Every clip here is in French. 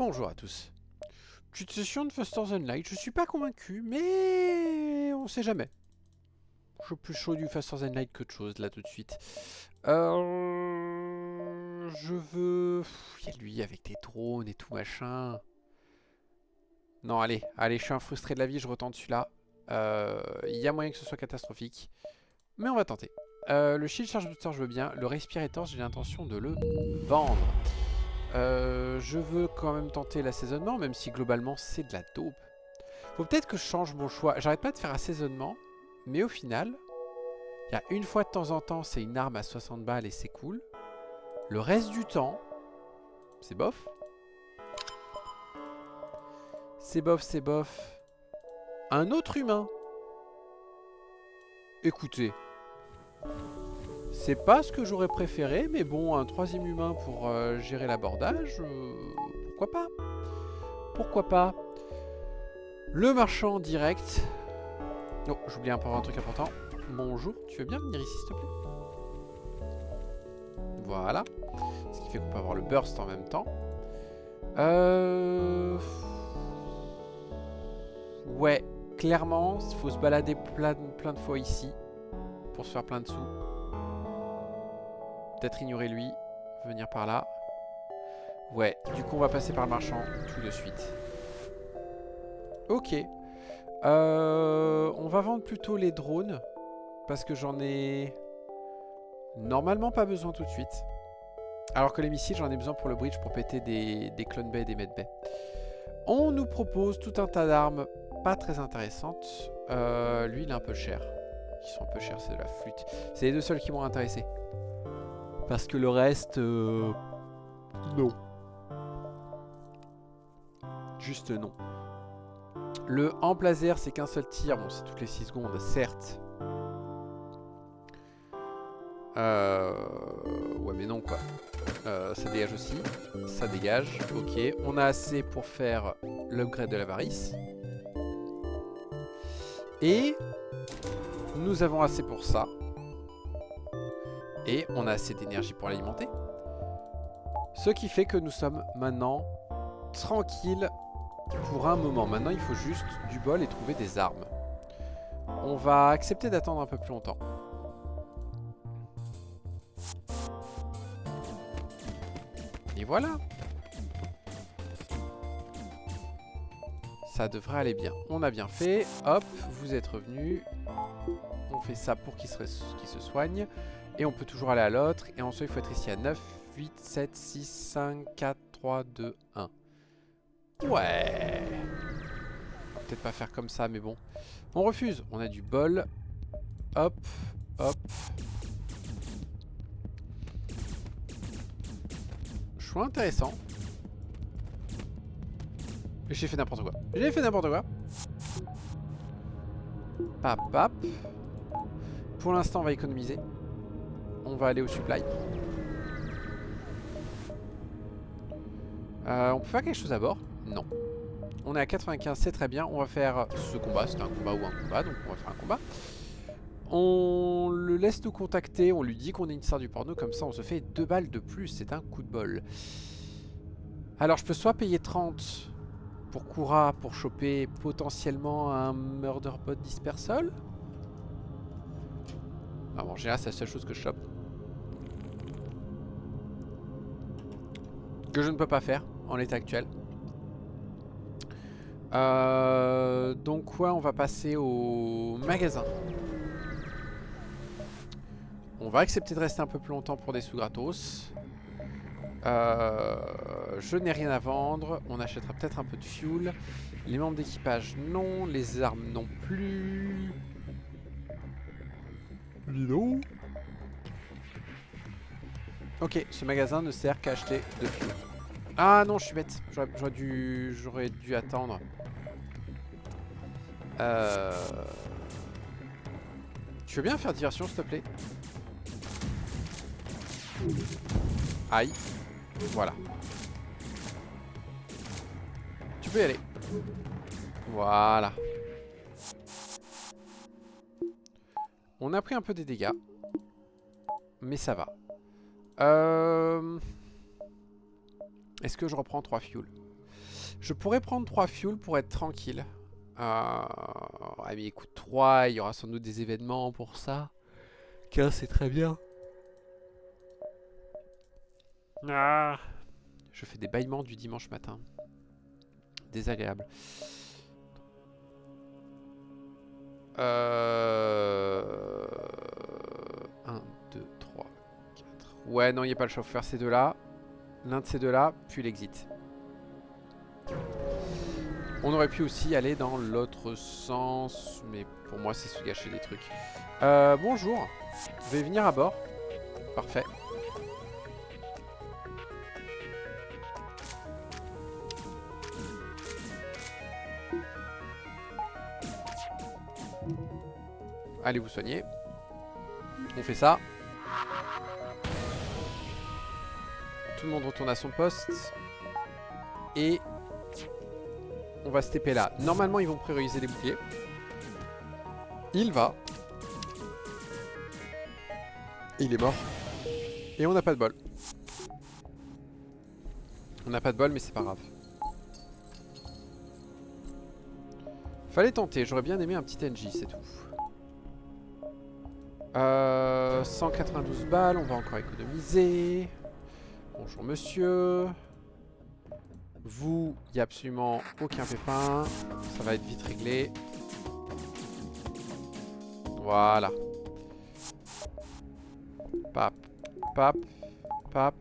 Bonjour à tous. Petite session de Faster Than Light, je suis pas convaincu, mais on sait jamais. Je suis plus chaud du Faster Than Light que de choses là tout de suite. Je veux... Il y a lui avec des drones et tout machin. Non, allez, je suis un frustré de la vie, je retente celui-là. Il y a moyen que ce soit catastrophique, mais on va tenter. Le Shield Charge Booster, je veux bien. Le Respirator, j'ai l'intention de le vendre. Je veux quand même tenter l'assaisonnement, même si globalement c'est de la daube. Faut peut-être que je change mon choix. J'arrête pas de faire assaisonnement, mais au final, il y a une fois de temps en temps, c'est une arme à 60 balles et c'est cool. Le reste du temps, c'est bof. C'est bof, c'est bof. Un autre humain. Écoutez, c'est pas ce que j'aurais préféré, mais bon, un troisième humain pour gérer l'abordage, pourquoi pas? Pourquoi pas? Le marchand direct. Oh, j'oublie un truc important. Bonjour, tu veux bien venir ici s'il te plaît? Voilà. Ce qui fait qu'on peut avoir le burst en même temps. Ouais, clairement, il faut se balader plein de fois ici pour se faire plein de sous. Peut-être ignorer lui, venir par là. Ouais, du coup on va passer par le marchand tout de suite. Ok. On va vendre plutôt les drones. Parce que j'en ai normalement pas besoin tout de suite. Alors que les missiles, j'en ai besoin pour le bridge pour péter des clone bay et des med bay. On nous propose tout un tas d'armes pas très intéressantes. Lui, il est un peu cher. Ils sont un peu chers, c'est de la flûte. C'est les deux seuls qui m'ont intéressé. Parce que le reste... non. Juste non. Le amp laser, c'est qu'un seul tir. Bon, c'est toutes les 6 secondes, certes. Ouais, mais non, quoi. Ça dégage aussi. Ça dégage. Ok. On a assez pour faire l'upgrade de l'avarice. Et nous avons assez pour ça. Et on a assez d'énergie pour l'alimenter. Ce qui fait que nous sommes maintenant tranquilles pour un moment. Maintenant, il faut juste du bol et trouver des armes. On va accepter d'attendre un peu plus longtemps. Et voilà. Ça devrait aller bien. On a bien fait. Hop, vous êtes revenus. On fait ça pour qu'il se soigne. Et on peut toujours aller à l'autre. Et ensuite, il faut être ici à 9, 8, 7, 6, 5, 4, 3, 2, 1. Ouais. On va peut-être pas faire comme ça, mais bon. On refuse. On a du bol. Hop, hop. Choix intéressant. J'ai fait n'importe quoi. J'ai fait n'importe quoi. Pap, pap. Pour l'instant, on va économiser. On va aller au supply. On peut faire quelque chose à bord? Non. On est à 95, c'est très bien. On va faire ce combat. C'était un combat ou un combat, donc on va faire un combat. On le laisse nous contacter. On lui dit qu'on est une star du porno. Comme ça, on se fait 2 balles de plus. C'est un coup de bol. Alors, je peux soit payer 30 pour Kura pour choper potentiellement un Murderbot Dispersal. Ah, bon, en général, c'est la seule chose que je chope. Que je ne peux pas faire en l'état actuel. Donc ouais, on va passer au magasin. On va accepter de rester un peu plus longtemps pour des sous gratos. Je n'ai rien à vendre. On achètera peut-être un peu de fuel. Les membres d'équipage, non. Les armes, non plus. Lino. Ok, ce magasin ne sert qu'à acheter de fuel. Ah non, je suis bête. J'aurais dû attendre. Tu veux bien faire diversion, s'il te plaît? Aïe. Voilà. Tu peux y aller. Voilà. On a pris un peu des dégâts. Mais ça va. Est-ce que je reprends 3 fuel? Je pourrais prendre 3 fuel pour être tranquille. Ouais, mais écoute, 3, il y aura sans doute des événements pour ça. 15, c'est très bien. Ah. Je fais des bâillements du dimanche matin. Désagréable. 1, 2, 3, 4. Ouais, non, il n'y a pas le choix. Faut faire ces deux-là. L'un de ces deux-là, puis l'exit. On aurait pu aussi aller dans l'autre sens, mais pour moi, c'est se gâcher des trucs. Bonjour. Vous pouvez venir à bord. Parfait. Allez vous soigner. On fait ça. Tout le monde retourne à son poste. Et on va se TP là. Normalement, ils vont prioriser les boucliers. Il va. Et il est mort. Et on n'a pas de bol. On n'a pas de bol, mais c'est pas grave. Fallait tenter. J'aurais bien aimé un petit NJ, c'est tout. 192 balles. On va encore économiser. Bonjour, monsieur. Vous, il n'y a absolument aucun pépin. Ça va être vite réglé. Voilà. Pap, pap, pap.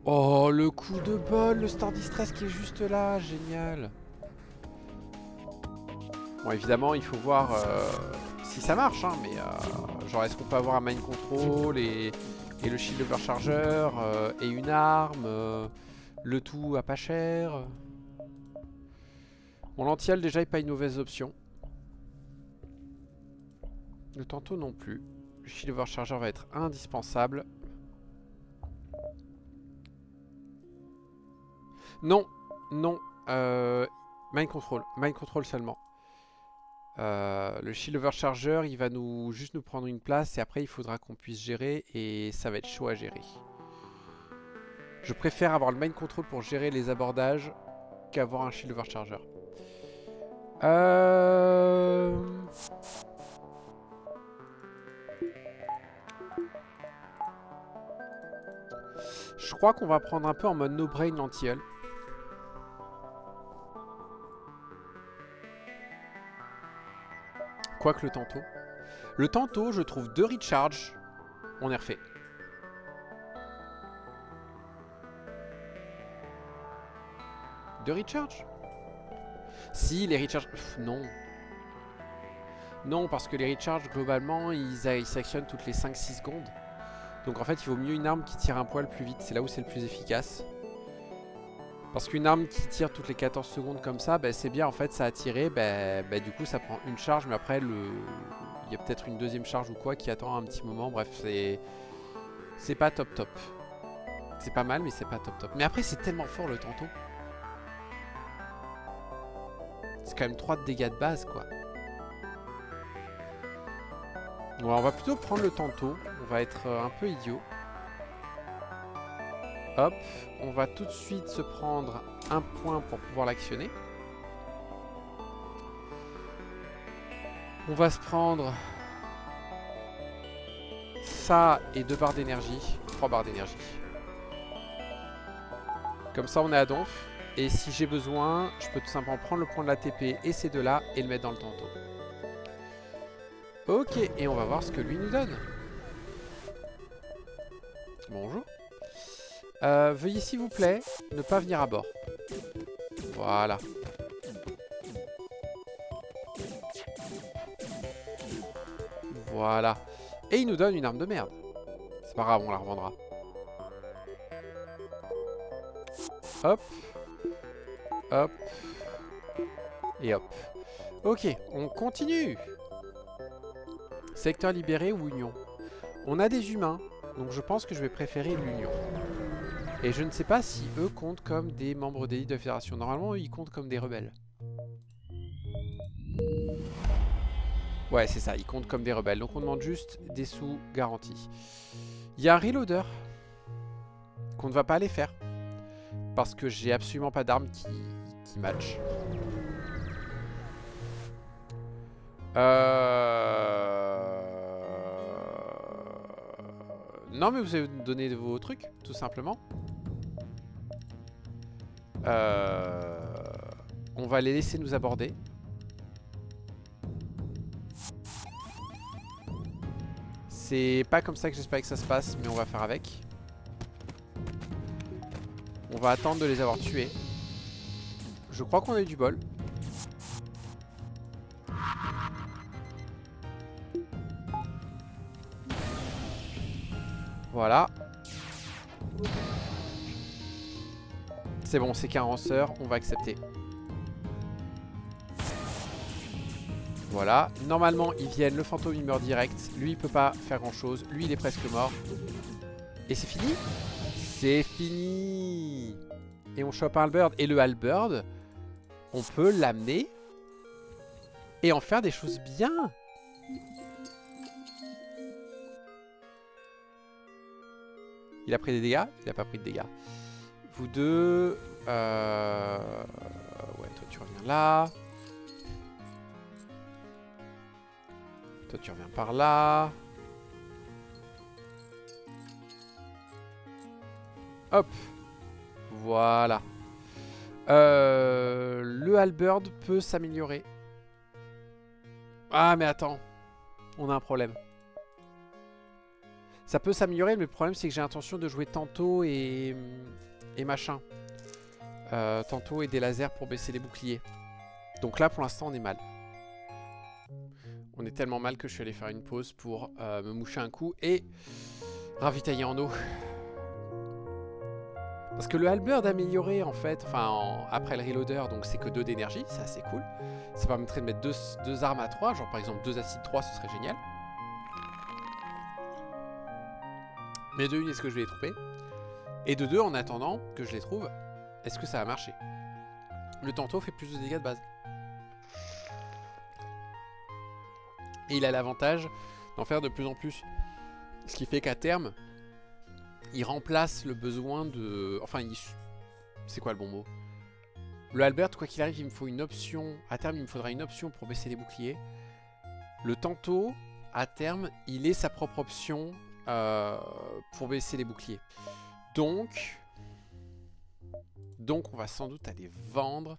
Oh, le coup de bol, le Star Distress qui est juste là. Génial. Bon, évidemment, il faut voir si ça marche, hein, mais genre, est-ce qu'on peut avoir un Mind Control et le Shield Overcharger et une arme le tout à pas cher. Bon, l'antial déjà est pas une mauvaise option. Le tantôt non plus. Le Shield Overcharger va être indispensable. Non, non. Mind Control seulement. Le Shield Overcharger, il va juste nous prendre une place et après il faudra qu'on puisse gérer et ça va être chaud à gérer. Je préfère avoir le Mind Control pour gérer les abordages qu'avoir un Shield Overcharger. Je crois qu'on va prendre un peu en mode no-brain l'anti-heal. Quoique le tantôt. Le tantôt, je trouve 2 recharge. On est refait. De recharge? Si, les recharge... non. Non, parce que les recharge, globalement, ils s'actionnent toutes les 5-6 secondes. Donc en fait, il vaut mieux une arme qui tire un poil plus vite. C'est là où c'est le plus efficace. Parce qu'une arme qui tire toutes les 14 secondes comme ça, bah, c'est bien, en fait, ça a tiré. Bah, du coup, ça prend une charge, mais après, il y a peut-être une deuxième charge ou quoi qui attend un petit moment. Bref, c'est pas top top. C'est pas mal, mais c'est pas top top. Mais après, c'est tellement fort le tantôt. C'est quand même 3 de dégâts de base, quoi. Bon, on va plutôt prendre le tantôt. On va être un peu idiot. Hop. On va tout de suite se prendre un point pour pouvoir l'actionner. On va se prendre ça et 2 barres d'énergie. 3 barres d'énergie. Comme ça, on est à donf. Et si j'ai besoin, je peux tout simplement prendre le point de la TP et ces deux-là et le mettre dans le tantôt. Ok, et on va voir ce que lui nous donne. Bonjour. Veuillez s'il vous plaît ne pas venir à bord. Voilà. Voilà. Et il nous donne une arme de merde. C'est pas grave, on la revendra. Hop. Hop. Et hop. Ok, on continue. Secteur libéré ou Union? On a des humains, donc je pense que je vais préférer l'Union. Et je ne sais pas si eux comptent comme des membres d'élite de la Fédération. Normalement, ils comptent comme des rebelles. Ouais, c'est ça, ils comptent comme des rebelles. Donc on demande juste des sous garantis. Il y a un reloader qu'on ne va pas aller faire. Parce que j'ai absolument pas d'armes qui match. Non mais vous avez donné vos trucs, tout simplement. On va les laisser nous aborder. C'est pas comme ça que j'espère que ça se passe, mais on va faire avec. On va attendre de les avoir tués. Je crois qu'on a eu du bol. Voilà. C'est bon, c'est qu'un ranceur, on va accepter. Voilà, normalement ils viennent, le fantôme il meurt direct, lui il peut pas faire grand chose, lui il est presque mort. Et c'est fini? C'est fini! Et on chope un halberd, et le halberd, on peut l'amener et en faire des choses bien. Il a pris des dégâts? Il a pas pris de dégâts. Vous deux... Ouais, toi tu reviens là. Toi tu reviens par là. Hop. Voilà. Le halberd peut s'améliorer. Ah mais attends. On a un problème. Ça peut s'améliorer, mais le problème c'est que j'ai l'intention de jouer tantôt et machin. Tantôt et des lasers pour baisser les boucliers. Donc là pour l'instant on est mal. On est tellement mal que je suis allé faire une pause pour me moucher un coup et ravitailler en eau. Parce que le halberd amélioré en fait, enfin après le reloader, donc c'est que 2 d'énergie, c'est assez cool. Ça permettrait de mettre deux armes à 3, genre par exemple 2 acides 3, ce serait génial. Mais de 1, est-ce que je vais les trouver? Et de 2, en attendant que je les trouve, est-ce que ça va marcher? Le tantôt fait plus de dégâts de base. Et il a l'avantage d'en faire de plus en plus. Ce qui fait qu'à terme, il remplace le besoin de... Enfin, c'est quoi le bon mot? Le halberd, quoi qu'il arrive, il me faut une option. À terme, il me faudra une option pour baisser les boucliers. Le tantôt, à terme, il est sa propre option pour baisser les boucliers. Donc, on va sans doute aller vendre.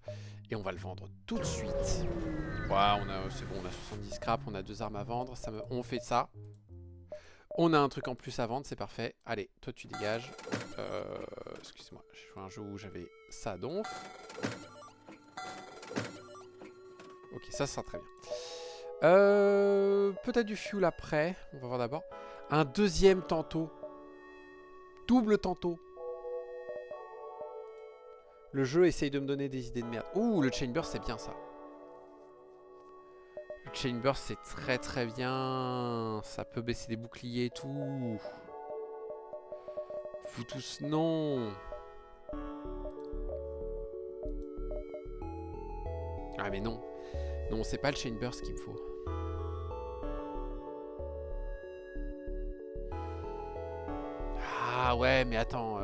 Et on va le vendre tout de suite. Ouais, c'est bon, on a 70 scrap, on a 2 armes à vendre. On fait ça. On a un truc en plus à vendre, c'est parfait. Allez, toi tu dégages. Excusez-moi, j'ai joué un jeu où j'avais ça donc. Ok, ça sera très bien. Peut-être du fuel après. On va voir d'abord. Un deuxième tantôt. Double tantôt. Le jeu essaye de me donner des idées de merde. Ouh, le chainburst, c'est bien ça. Le chainburst, c'est très très bien. Ça peut baisser les boucliers et tout. Vous tous, non. Ah mais non. Non, c'est pas le chainburst qu'il me faut. Ah ouais, mais attends.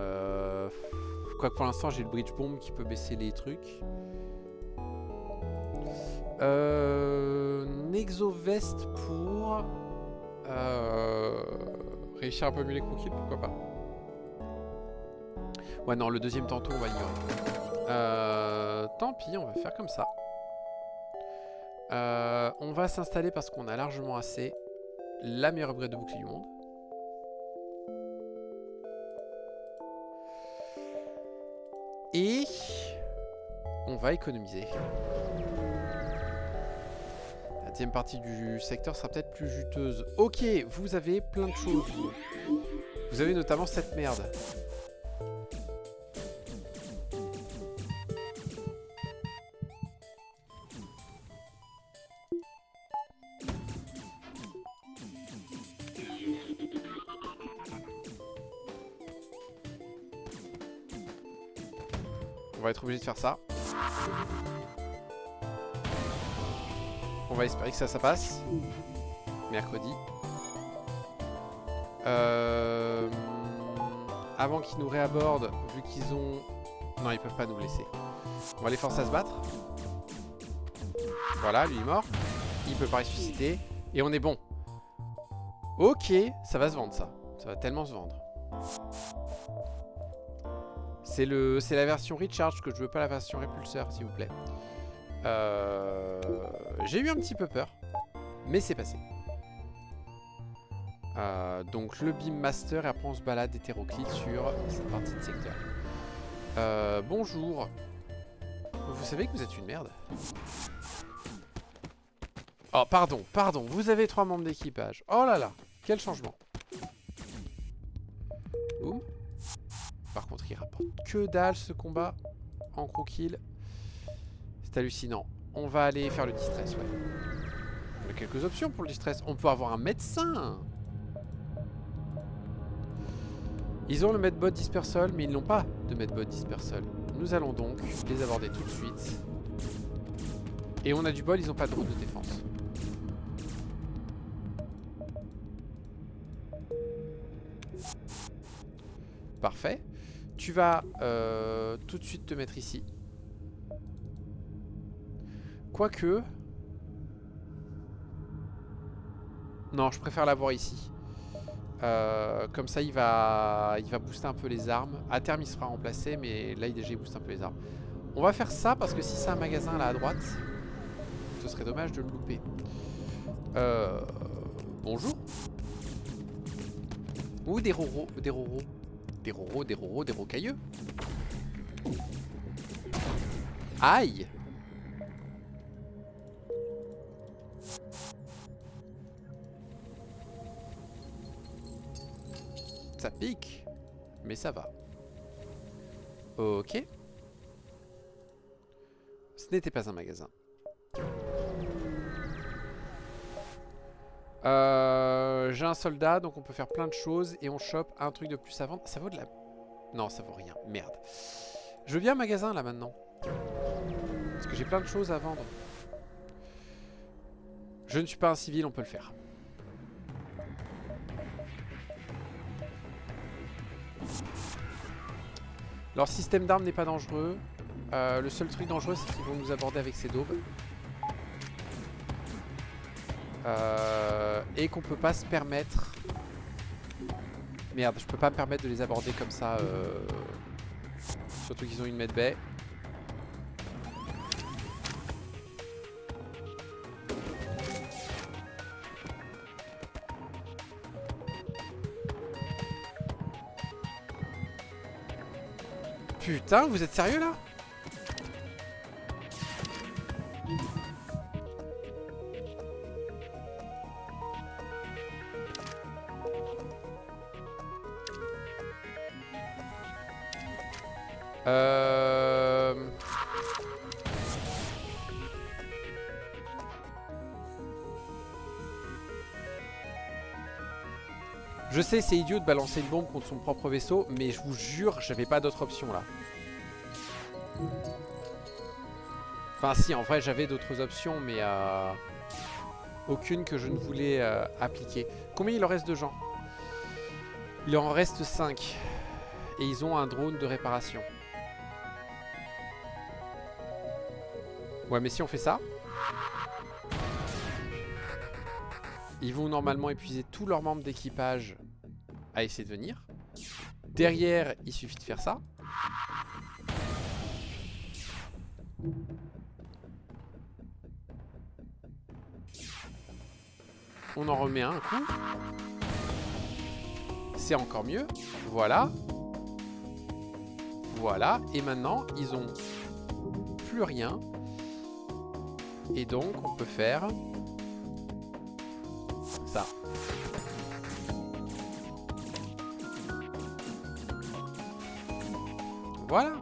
Quoique pour l'instant, j'ai le bridge bomb qui peut baisser les trucs. Exovest pour réussir un peu mieux les croquis, pourquoi pas. Ouais, non, le deuxième tantôt, on va ignorer. Tant pis, on va faire comme ça. On va s'installer parce qu'on a largement assez. La meilleure upgrade de bouclier du monde. Et on va économiser. La deuxième partie du secteur sera peut-être plus juteuse. Ok, vous avez plein de choses. Vous avez notamment cette merde. On va être obligé de faire ça. On va espérer que ça passe. Mercredi. Avant qu'ils nous réabordent, vu qu'ils ont Non, ils peuvent pas nous blesser. On va les forcer à se battre. Voilà, lui est mort. Il peut pas ressusciter. Et on est bon. Ok, ça va se vendre ça. Ça va tellement se vendre. C'est la version Recharge que je veux, pas la version Repulseur, s'il vous plaît. J'ai eu un petit peu peur. Mais c'est passé. Donc le Beam Master et après on se balade hétéroclite sur cette partie de secteur. Bonjour. Vous savez que vous êtes une merde? Oh pardon, pardon, vous avez 3 membres d'équipage. Oh là là, quel changement. Boum. Par contre il rapporte que dalle ce combat en gros kill. C'est hallucinant. On va aller faire le distress, ouais. On a quelques options pour le distress. On peut avoir un médecin. Ils ont le Medbot Dispersal, mais ils n'ont pas de Medbot Dispersal. Nous allons donc les aborder tout de suite. Et on a du bol, ils n'ont pas de drone de défense. Parfait. Tu vas tout de suite te mettre ici. Quoique... Non, je préfère l'avoir ici. Comme ça, il va booster un peu les armes. À terme, il sera remplacé, mais là, déjà, il booste un peu les armes. On va faire ça, parce que si c'est un magasin là à droite, ce serait dommage de le louper. Bonjour. Ou des roros, des roros. Des roros, des roros, des rocailleux. Aïe. Ça pique, mais ça va. Ok. Ce n'était pas un magasin. J'ai un soldat, donc on peut faire plein de choses. Et on chope un truc de plus à vendre. Ça vaut de la... Non, ça vaut rien. Merde. Je veux bien un magasin, là, maintenant. Parce que j'ai plein de choses à vendre. Je ne suis pas un civil, on peut le faire. Leur système d'armes n'est pas dangereux. Le seul truc dangereux, c'est qu'ils vont nous aborder avec ces daubes. Et qu'on peut pas se permettre... Merde, je peux pas me permettre de les aborder comme ça. Surtout qu'ils ont une medbay. Putain, vous êtes sérieux là? Je sais, c'est idiot de balancer une bombe contre son propre vaisseau, mais je vous jure, j'avais pas d'autre option là. Enfin si, en vrai j'avais d'autres options, mais aucune que je ne voulais appliquer. Combien il en reste de gens? Il en reste 5. Et ils ont un drone de réparation. Ouais, mais si on fait ça, ils vont normalement épuiser tous leurs membres d'équipage à essayer de venir. Derrière, il suffit de faire ça. On en remet un coup. C'est encore mieux. Voilà. Voilà. Et maintenant, ils ont plus rien. Et donc, on peut faire ça. Voilà.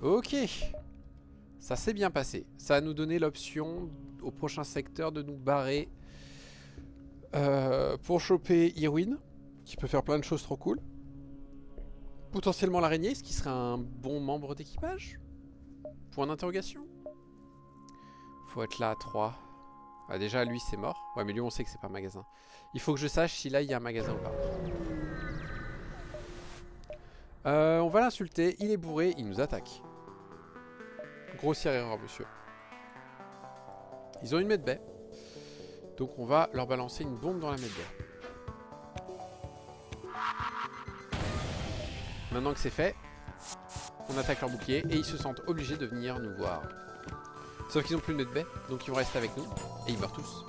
Ok. Ça s'est bien passé. Ça a nous donné l'option au prochain secteur de nous barrer pour choper Irwin, qui peut faire plein de choses trop cool. Potentiellement l'araignée, ce qui serait un bon membre d'équipage? Point d'interrogation. Faut être là à 3. Ah, déjà lui c'est mort. Ouais mais lui on sait que c'est pas un magasin. Il faut que je sache si là il y a un magasin ou pas. On va l'insulter. Il est bourré. Il nous attaque. Grossière erreur, monsieur. Ils ont une medbay. Donc on va leur balancer une bombe dans la medbay. Maintenant que c'est fait, on attaque leur bouclier et ils se sentent obligés de venir nous voir. Sauf qu'ils n'ont plus de medbay, donc ils vont rester avec nous et ils meurent tous.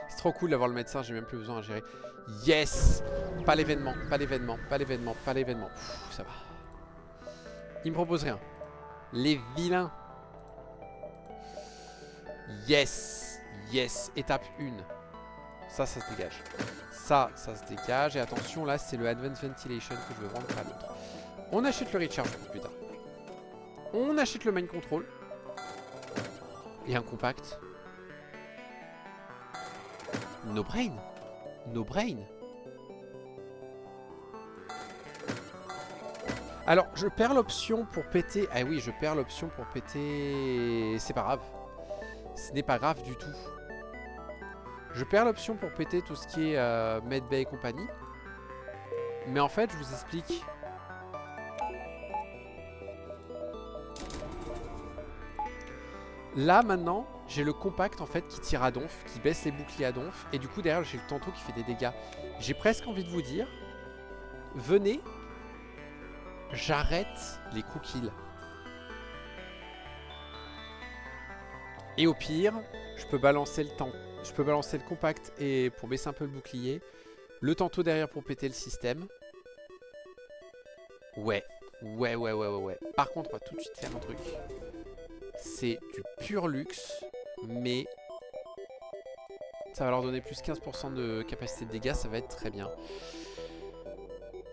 C'est trop cool d'avoir le médecin, j'ai même plus besoin à gérer. Yes! Pas l'événement, pas l'événement, pas l'événement, pas l'événement. Ça va. Ils me proposent rien. Les vilains. Yes! Yes! Étape 1. Ça se dégage. Ça se dégage. Et attention, là, c'est le Advanced Ventilation que je veux vendre à l'autre. On achète le Recharge pour plus tard. On achète le Mind Control. Et un Compact. No brain. No brain. Alors, je perds l'option pour péter... Ah oui, je perds l'option pour péter... C'est pas grave. Ce n'est pas grave du tout. Je perds l'option pour péter tout ce qui est medbay et compagnie. Mais en fait, je vous explique. Là, maintenant, j'ai le compact en fait qui tire à donf, qui baisse les boucliers à donf. Et du coup, derrière, j'ai le tantôt qui fait des dégâts. J'ai presque envie de vous dire, venez, j'arrête les coups kills. Et au pire, je peux balancer le temps. Je peux balancer le compact et pour baisser un peu le bouclier. Le tantôt derrière pour péter le système. Ouais. Par contre, on va tout de suite faire un truc. C'est du pur luxe, mais ça va leur donner plus 15% de capacité de dégâts, ça va être très bien.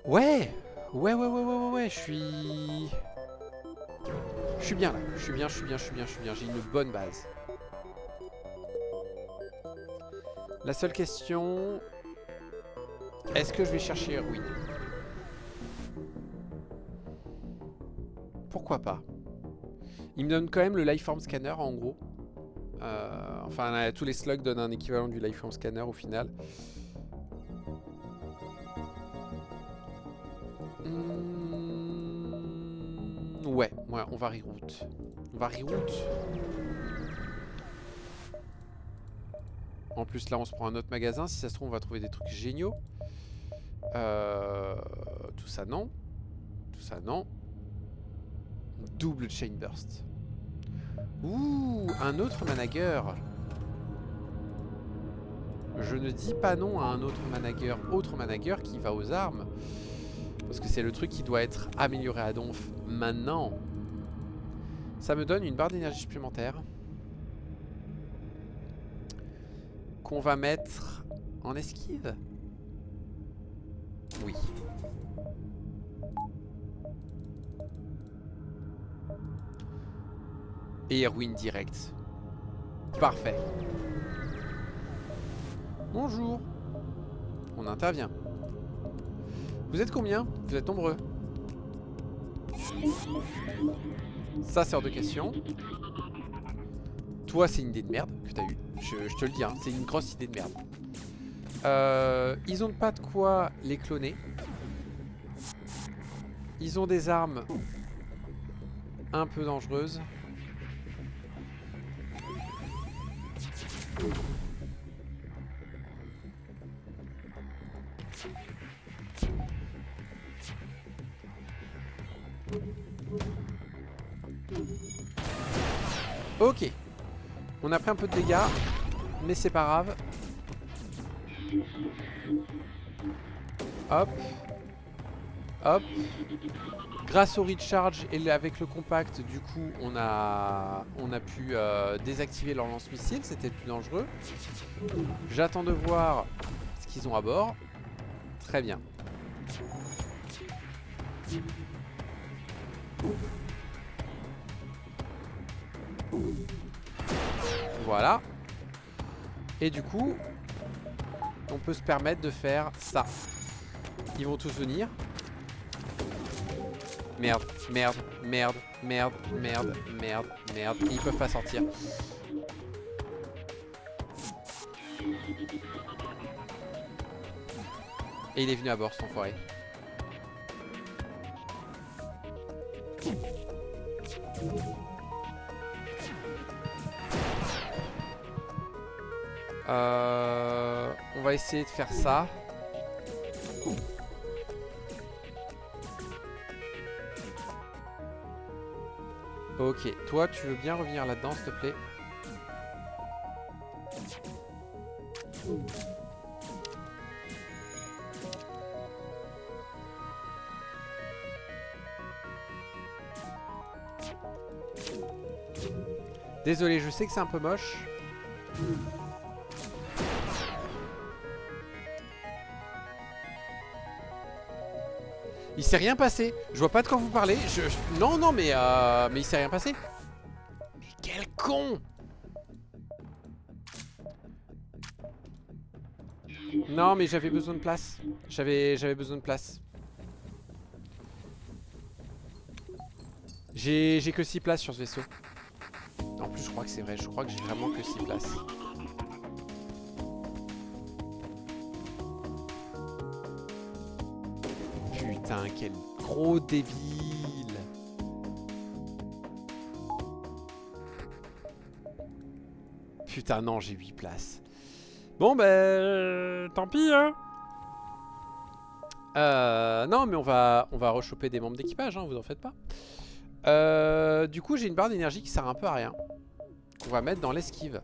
Ouais, je suis bien là, je suis bien, j'ai une bonne base. La seule question, est-ce que je vais chercher Erwin? Pourquoi pas? Il me donne quand même le Lifeform Scanner en gros. Enfin, tous les slugs donnent un équivalent du Lifeform Scanner au final. Ouais, on va reroute. En plus, là, on se prend un autre magasin. Si ça se trouve, on va trouver des trucs géniaux. Tout ça, non. Double Chain Burst. Ouh, un autre manager. Je ne dis pas non à un autre manager qui va aux armes. Parce que c'est le truc qui doit être amélioré à donf maintenant. Ça me donne une barre d'énergie supplémentaire. Qu'on va mettre en esquive. Oui. Et Erwin direct. Parfait. Bonjour. On intervient. Vous êtes combien? Vous êtes nombreux. Ça, c'est hors de question. Toi, c'est une idée de merde que t'as eue. Je te le dis, hein, c'est une grosse idée de merde. Ils ont pas de quoi les cloner. Ils ont des armes un peu dangereuses. Ok. On a pris un peu de dégâts, mais c'est pas grave. Hop. Hop. Grâce au recharge et avec le compact, du coup, on a pu désactiver leur lance-missile. C'était plus dangereux. J'attends de voir ce qu'ils ont à bord. Très bien. Voilà. Et du coup, on peut se permettre de faire ça. Ils vont tous venir. Merde. Ils peuvent pas sortir. Et il est venu à bord, cet enfoiré. On va essayer de faire ça. Ok, toi tu veux bien revenir là-dedans s'il te plaît? Désolé, je sais que c'est un peu moche. Il s'est rien passé. Je vois pas de quoi vous parlez. Non, non, mais il s'est rien passé. Mais quel con! Non, mais j'avais besoin de place. J'avais besoin de place. J'ai que 6 places sur ce vaisseau. En plus, je crois que c'est vrai. Je crois que j'ai vraiment que 6 places. Putain, quel gros débile. Putain, non, j'ai 8 places. Bon, ben... tant pis, hein. Non, mais on va rechoper des membres d'équipage, hein, vous en faites pas. Du coup, j'ai une barre d'énergie qui sert un peu à rien. Qu'on va mettre dans l'esquive.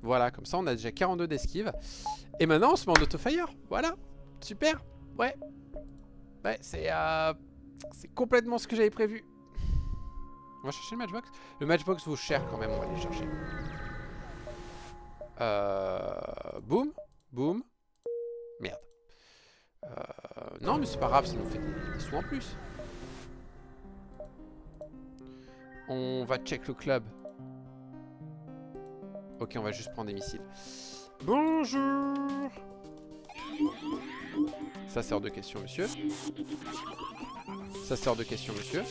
Voilà, comme ça, on a déjà 42 d'esquive. Et maintenant, on se met en auto-fire. Voilà, super. Ouais. Ouais, c'est complètement ce que j'avais prévu. On va chercher le matchbox. Le matchbox vaut cher quand même, on va aller le chercher. Boum. Boum. Merde. Non, mais c'est pas grave, ça nous fait des sous en plus. On va check le club. Ok, on va juste prendre des missiles. Bonjour. Ça c'est hors de question, monsieur. Ça c'est hors de question, monsieur.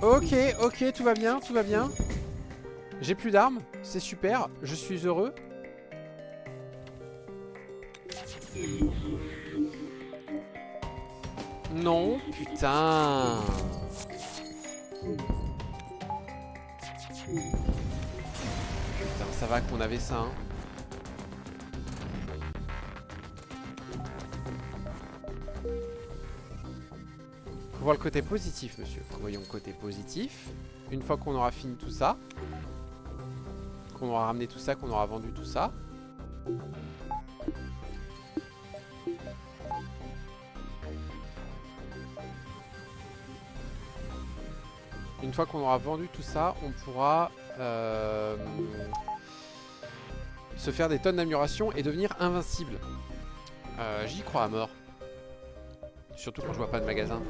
Ok, ok, tout va bien, tout va bien. J'ai plus d'armes, c'est super, je suis heureux. Non, putain. Putain, ça va qu'on avait ça, hein. Faut voir le côté positif, monsieur. Voyons le côté positif. Une fois qu'on aura fini tout ça, qu'on aura ramené tout ça, qu'on aura vendu tout ça. Une fois qu'on aura vendu tout ça, on pourra se faire des tonnes d'amélioration et devenir invincible. J'y crois à mort. Surtout quand je vois pas de magasin.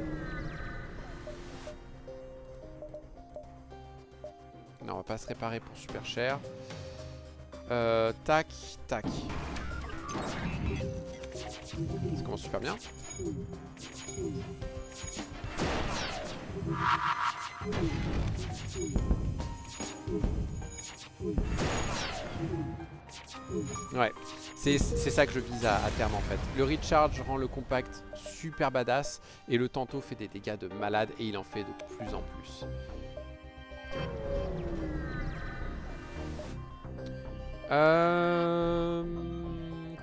Non, on va pas se réparer pour super cher. Tac, tac. Ça commence super bien. Ouais, c'est ça que je vise à terme en fait. Le recharge rend le compact super badass et le tanto fait des dégâts de malade et il en fait de plus en plus.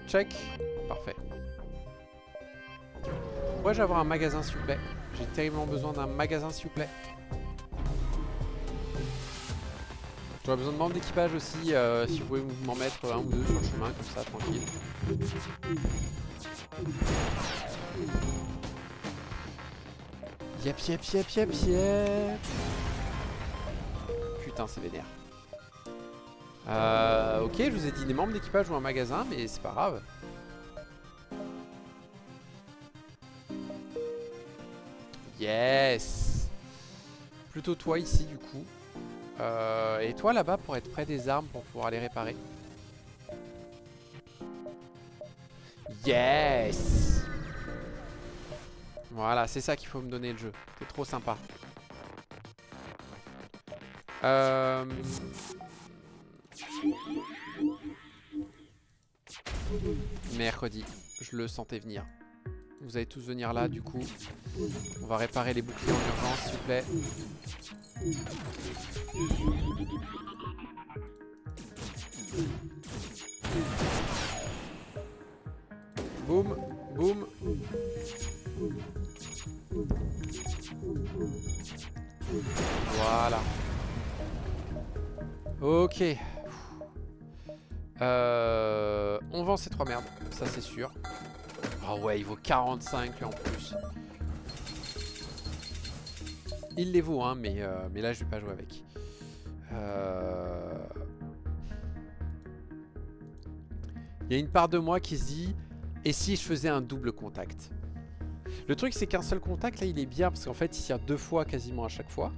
Check. Parfait. Pourrais-je avoir un magasin s'il vous plaît? J'ai terriblement besoin d'un magasin s'il vous plaît. J'aurais besoin de membres d'équipage aussi, si vous pouvez m'en mettre un ou deux sur le chemin, comme ça, tranquille. Yep, yep, yep, yep, yep. Putain, c'est vénère. Ok, je vous ai dit des membres d'équipage ou un magasin, mais c'est pas grave. Yes. Plutôt toi ici, du coup. Et toi là-bas pour être près des armes pour pouvoir les réparer. Yes. Voilà, c'est ça qu'il faut me donner le jeu. C'est trop sympa. Mercredi, je le sentais venir. Vous allez tous venir là du coup. On va réparer les boucliers en urgence s'il vous plaît. Boum, boum. Voilà. Ok. On vend ces 3 merdes, ça c'est sûr. Ah ouais, il vaut 45 lui en plus. Il les vaut, hein, mais là je vais pas jouer avec. Il y a une part de moi qui se dit, et si je faisais un double contact? Le truc c'est qu'un seul contact là il est bien parce qu'en fait il tire 2 fois quasiment à chaque fois.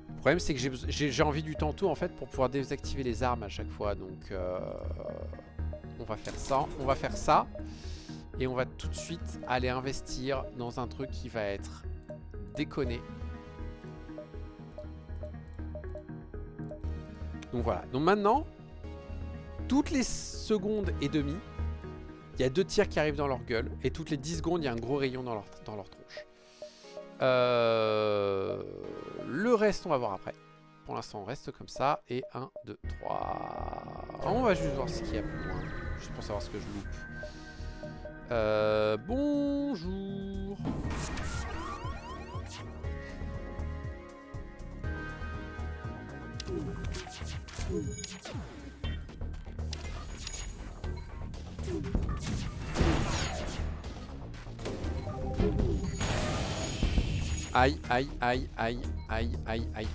Le problème c'est que j'ai envie du tantôt en fait pour pouvoir désactiver les armes à chaque fois, donc on va faire ça, on va faire ça. Et on va tout de suite aller investir dans un truc qui va être déconné. Donc voilà. Donc maintenant, toutes les secondes et demie, il y a 2 tirs qui arrivent dans leur gueule. Et toutes les 10 secondes, il y a un gros rayon dans leur tronche. Le reste, on va voir après. Pour l'instant, on reste comme ça. Et 1, 2, 3. On va juste voir ce qu'il y a plus loin. Juste pour savoir ce que je loupe. Bonjour. Aïe, aïe, aïe, aïe, aïe, aïe, aïe, aïe,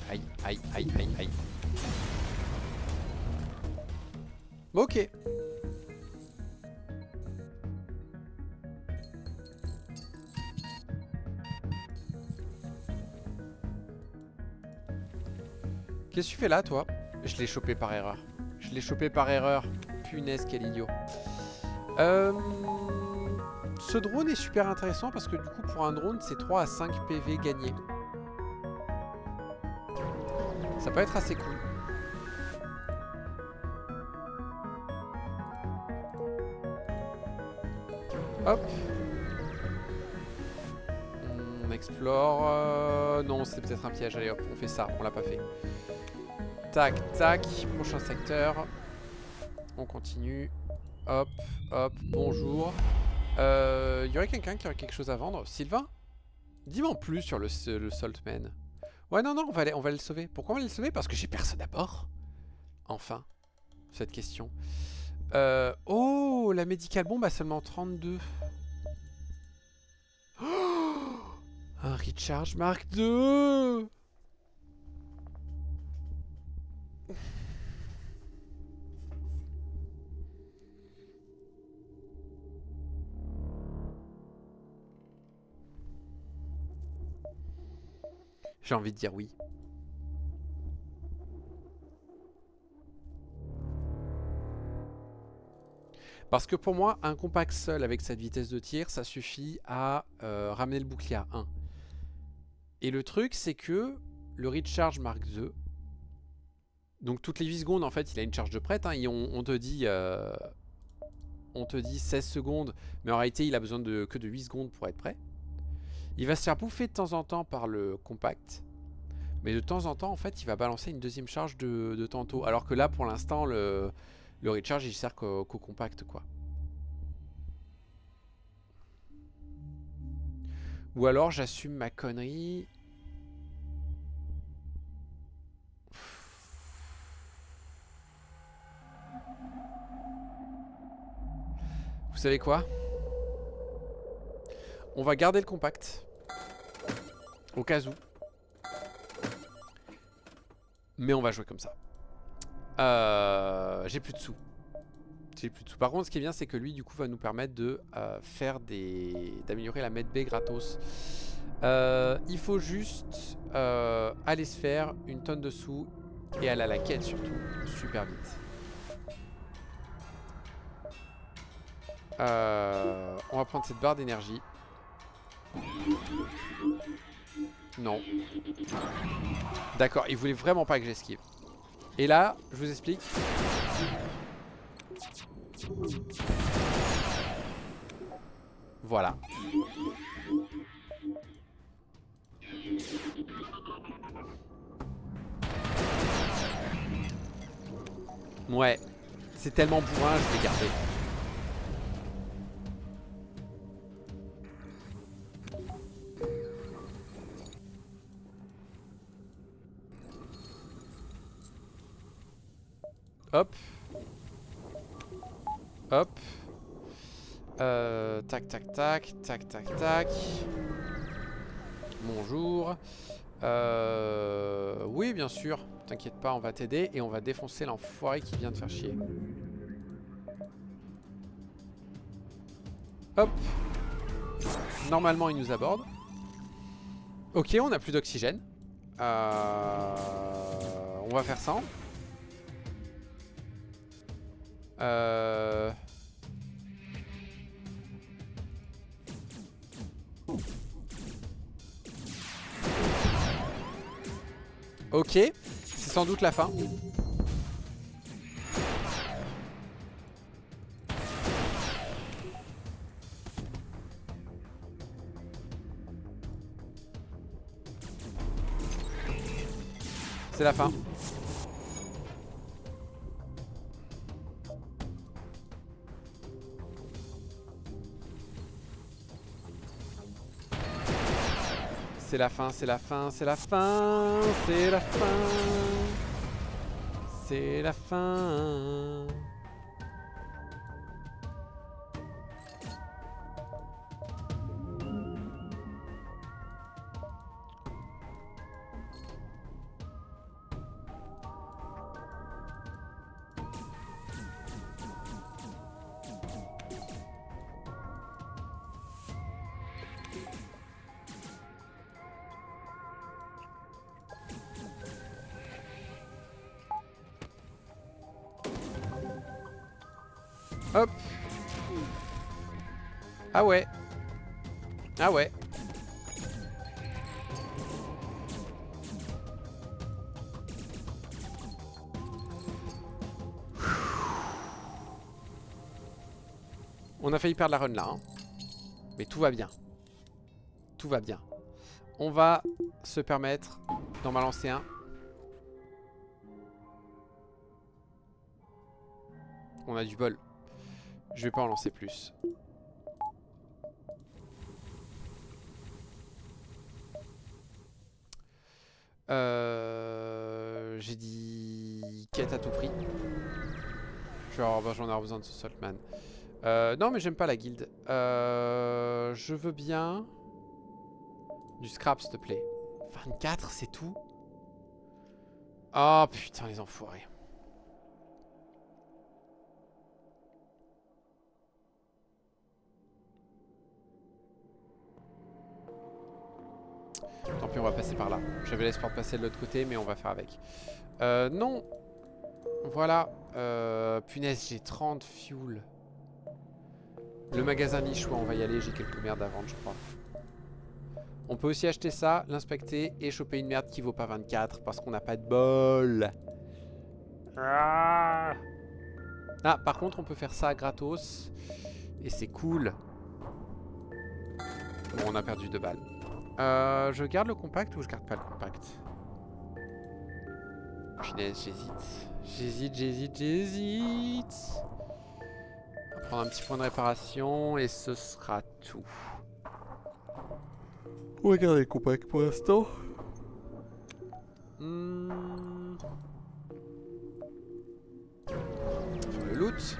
aïe, aïe, aïe, aïe. Ok. Qu'est-ce que tu fais là, toi? Je l'ai chopé par erreur. Je l'ai chopé par erreur. Punaise, quel idiot. Ce drone est super intéressant parce que du coup, pour un drone, c'est 3 à 5 PV gagnés. Ça peut être assez cool. Hop. On explore. Non, c'est peut-être un piège. Allez hop, on fait ça. On l'a pas fait. Tac, tac. Prochain secteur. On continue. Hop, hop. Bonjour. Y aurait quelqu'un qui aurait quelque chose à vendre? Sylvain? Dis-moi en plus sur le Saltman. Ouais, non, non, on va le sauver. Pourquoi on va le sauver? Parce que j'ai personne à bord. Enfin, cette question. Oh, la médicale bombe a seulement 32. Oh, un Recharge Mark II. J'ai envie de dire oui. Parce que pour moi, un compact seul avec cette vitesse de tir, ça suffit à ramener le bouclier à 1. Et le truc, c'est que le Recharge Mark II, donc toutes les 8 secondes, en fait, il a une charge de prête. Hein, et on te dit 16 secondes, mais en réalité, il a besoin que de 8 secondes pour être prêt. Il va se faire bouffer de temps en temps par le compact. Mais de temps en temps, en fait, il va balancer une deuxième charge de tantôt. Alors que là, pour l'instant, le recharge, il sert qu'au compact, quoi. Ou alors, j'assume ma connerie. Vous savez quoi? On va garder le compact. Au cas où. Mais on va jouer comme ça. J'ai plus de sous. Par contre, ce qui est bien, c'est que lui, du coup, va nous permettre de d'améliorer la medbay gratos. Il faut juste aller se faire une tonne de sous et aller à la quête surtout super vite. On va prendre cette barre d'énergie. Non. D'accord, il voulait vraiment pas que j'esquive. Et là, je vous explique. Voilà. Ouais. C'est tellement bourrin, je vais garder. Hop. Hop. Tac, tac, tac. Tac, tac, tac. Bonjour. Oui, bien sûr. T'inquiète pas, on va t'aider. Et on va défoncer l'enfoiré qui vient de faire chier. Hop. Normalement, il nous aborde. Ok, on n'a plus d'oxygène. On va faire ça. Ok, c'est sans doute la fin. C'est la fin. C'est la fin, c'est la fin, c'est la fin, c'est la fin. C'est la fin. Hop. Ah ouais. Ah ouais. On a failli perdre la run là. Hein. Mais tout va bien. Tout va bien. On va se permettre d'en balancer un. On a du bol. Je vais pas en lancer plus. J'ai dit quête à tout prix. Genre, bah, j'en ai besoin de ce Saltman. Non, mais j'aime pas la guilde. Je veux bien du scrap, s'il te plaît. 24, c'est tout? Oh putain, les enfoirés. Tant pis, on va passer par là. J'avais l'espoir de passer de l'autre côté, mais on va faire avec. Non. Voilà. Punaise, j'ai 30 fuel. Le magasin nichois, on va y aller. J'ai quelques merdes à vendre, je crois. On peut aussi acheter ça, l'inspecter et choper une merde qui vaut pas 24 parce qu'on n'a pas de bol. Ah, par contre, on peut faire ça gratos. Et c'est cool. Bon, on a perdu 2 balles. Je garde le compact ou je garde pas le compact? Punaise, j'hésite. J'hésite. On va prendre un petit point de réparation et ce sera tout. On va garder le compact pour l'instant. Faire le loot.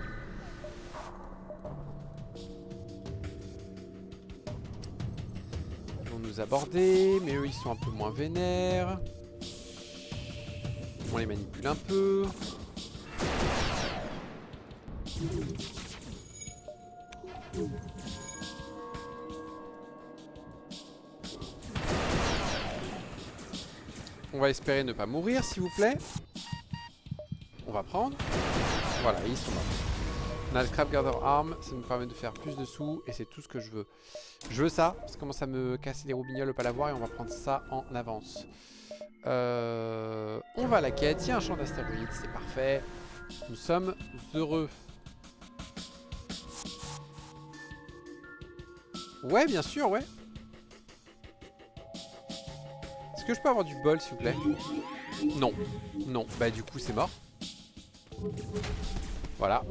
Ils vont nous aborder, mais eux ils sont un peu moins vénères. On les manipule un peu. On va espérer ne pas mourir, s'il vous plaît. On va prendre. Voilà, ils sont morts. On a le Scrap Gather Arm, ça nous permet de faire plus de sous et c'est tout ce que je veux. Je veux ça, ça commence à me casser les roubignoles, pas l'avoir et on va prendre ça en avance. On va à la quête, il y a un champ d'astéroïdes, c'est parfait. Nous sommes heureux. Ouais, bien sûr, ouais. Est-ce que je peux avoir du bol, s'il vous plaît? Non. Non. Bah, du coup, c'est mort. Voilà.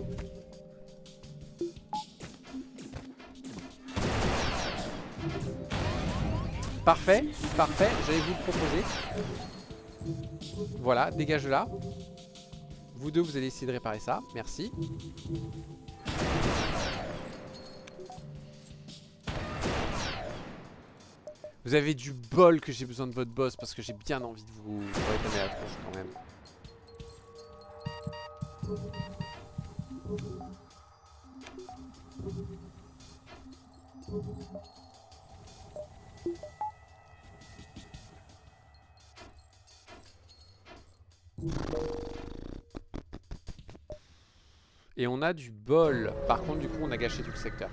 Parfait. Parfait. J'allais vous le proposer. Voilà, dégage de là. Vous deux, vous allez essayer de réparer ça. Merci. Vous avez du bol que j'ai besoin de votre boss parce que j'ai bien envie de vous rétamer la tronche quand même. Et on a du bol. Par contre, du coup, on a gâché tout le secteur.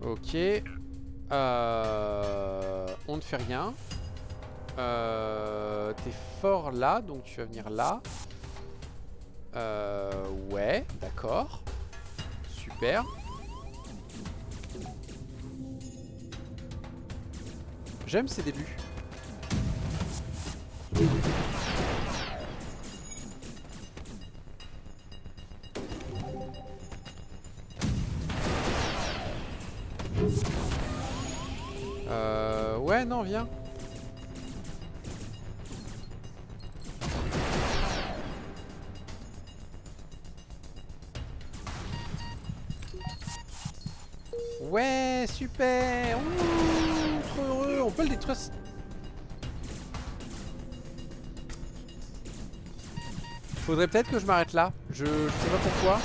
Ok. On ne fait rien. T'es fort là, donc tu vas venir là. Ouais, d'accord. Super. J'aime ces débuts. Ouais, non, viens. Ouais, super. Ouh, trop heureux. On peut le détruire. Faudrait peut-être que je m'arrête là. Je sais pas pourquoi.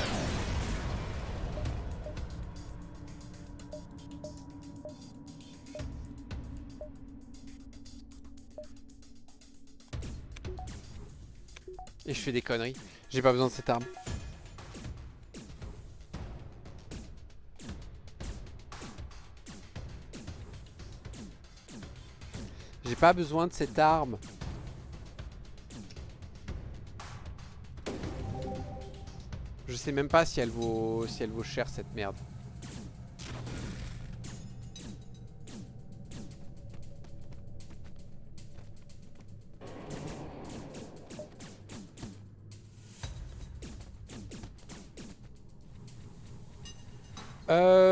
Et je fais des conneries. J'ai pas besoin de cette arme. J'ai pas besoin de cette arme. Je sais même pas si elle vaut cher cette merde.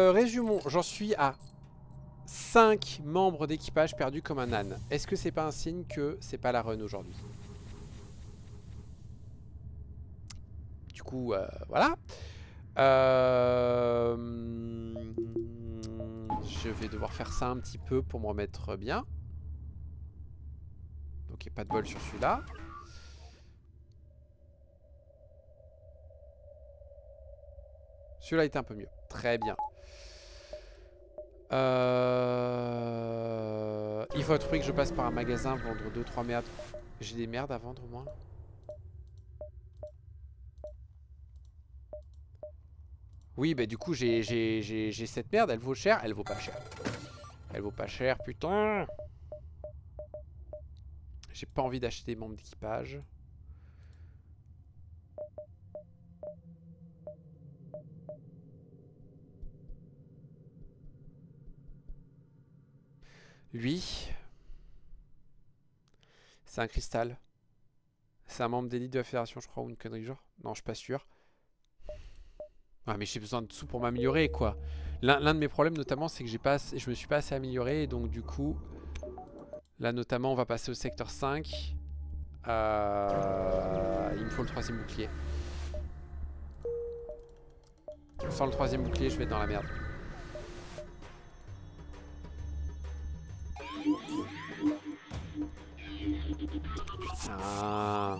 Résumons, j'en suis à 5 membres d'équipage perdus comme un âne. Est-ce que c'est pas un signe que c'est pas la run aujourd'hui? Du coup, voilà. Je vais devoir faire ça un petit peu pour me remettre bien. Ok, pas de bol sur celui-là. Celui-là était un peu mieux. Très bien. Il faut trouver que je passe par un magasin, vendre 2-3 merdes. J'ai des merdes à vendre, moi. Oui, bah du coup, j'ai cette merde. Elle vaut cher. Elle vaut pas cher. Elle vaut pas cher, putain. J'ai pas envie d'acheter des membres d'équipage. Lui, c'est un cristal. C'est un membre d'élite de la fédération, je crois, ou une connerie du genre. Non, je suis pas sûr. Ah, mais j'ai besoin de sous pour m'améliorer, quoi. L'un de mes problèmes, notamment, c'est que je me suis pas assez amélioré. Et donc, du coup, là, notamment, on va passer au secteur 5. Il me faut le 3e bouclier. Sans le 3e bouclier, je vais être dans la merde. Putain.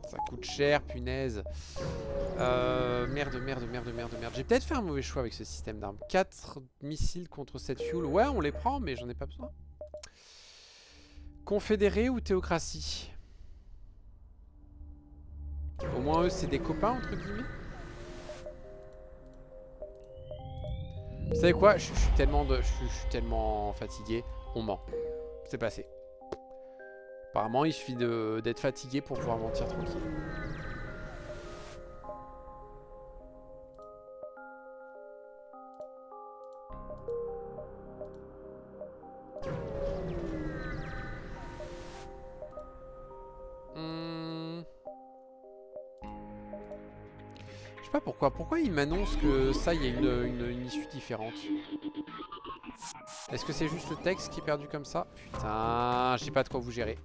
Ça coûte cher, punaise. Merde. J'ai peut-être fait un mauvais choix avec ce système d'armes. 4 missiles contre 7 fuel. Ouais, on les prend, mais j'en ai pas besoin. Confédéré ou théocratie? Au moins, eux, c'est des copains, entre guillemets. Vous savez quoi? Je suis tellement fatigué. On ment. C'est passé. Apparemment, il suffit d'être fatigué pour pouvoir mentir tranquille. Je sais pas pourquoi. Pourquoi il m'annonce que ça, il y a une issue différente? Est-ce que c'est juste le texte qui est perdu comme ça? Putain, je sais pas de quoi vous gérer.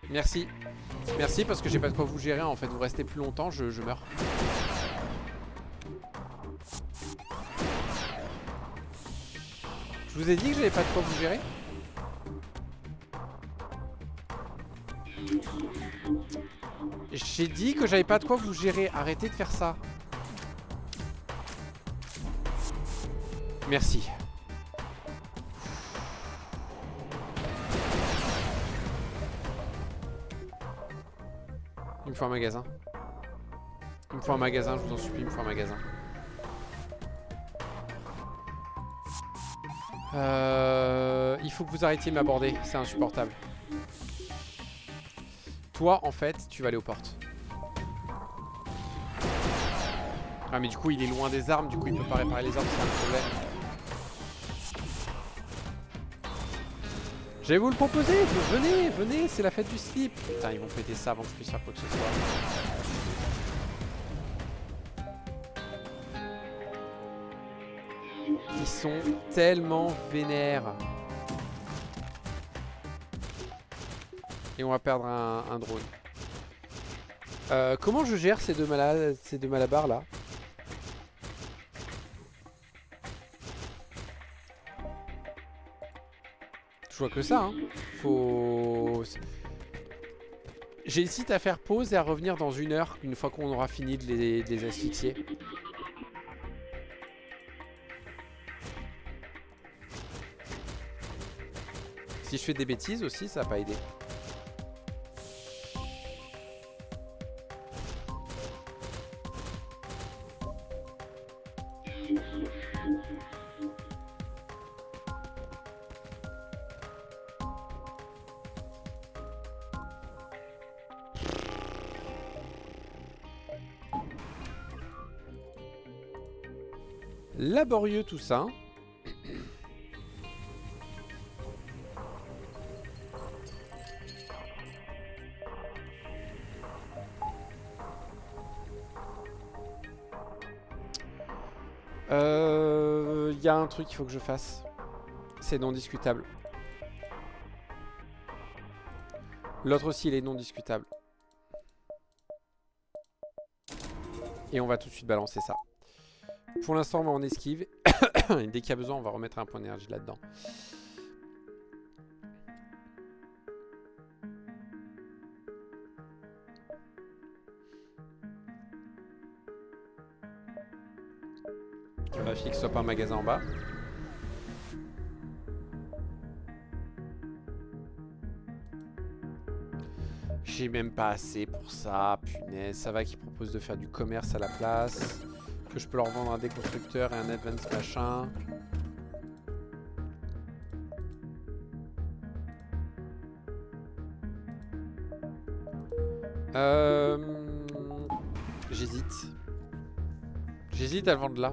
Merci. Merci parce que j'ai pas de quoi vous gérer en fait. Vous restez plus longtemps, je meurs. Je vous ai dit que j'avais pas de quoi vous gérer. J'ai dit que j'avais pas de quoi vous gérer. Arrêtez de faire ça. Merci. Il me faut un magasin. Il me faut un magasin, je vous en supplie, il me faut un magasin. Il faut que vous arrêtiez de m'aborder, c'est insupportable. Toi, en fait, tu vas aller aux portes. Ah mais du coup, il est loin des armes, du coup, il peut pas réparer les armes, c'est un problème. J'allais vous le proposer, venez, c'est la fête du slip. Putain, ils vont péter ça avant que je puisse faire quoi que ce soit. Ils sont tellement vénères. Et on va perdre un drone. Comment je gère ces deux malabars là? Je vois que ça, hein. Faut... J'hésite à faire pause et à revenir dans 1 heure, une fois qu'on aura fini de les asphyxier. Si je fais des bêtises aussi, ça va pas aider. Laborieux tout ça. Y a un truc qu'il faut que je fasse. C'est non discutable. L'autre aussi, il est non discutable. Et on va tout de suite balancer ça. Pour l'instant, on va en esquive. Et dès qu'il y a besoin, on va remettre un point d'énergie là-dedans. On va vérifier que ce soit pas un magasin en bas. J'ai même pas assez pour ça, punaise. Ça va qu'ils proposent de faire du commerce à la place. Que je peux leur vendre un déconstructeur et un advance machin. J'hésite. J'hésite à le vendre là.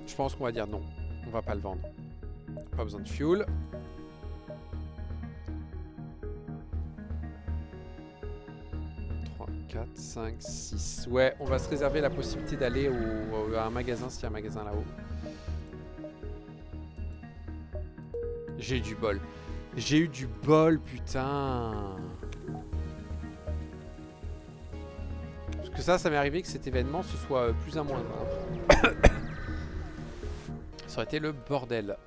Je pense qu'on va dire non. On va pas le vendre. Pas besoin de fuel. 3, 4, 5, 6. Ouais, on va se réserver la possibilité d'aller à un magasin s'il y a un magasin là-haut. J'ai eu du bol. J'ai eu du bol, putain. Parce que ça m'est arrivé que cet événement ce soit plus à moins. Hein. Ça aurait été le bordel.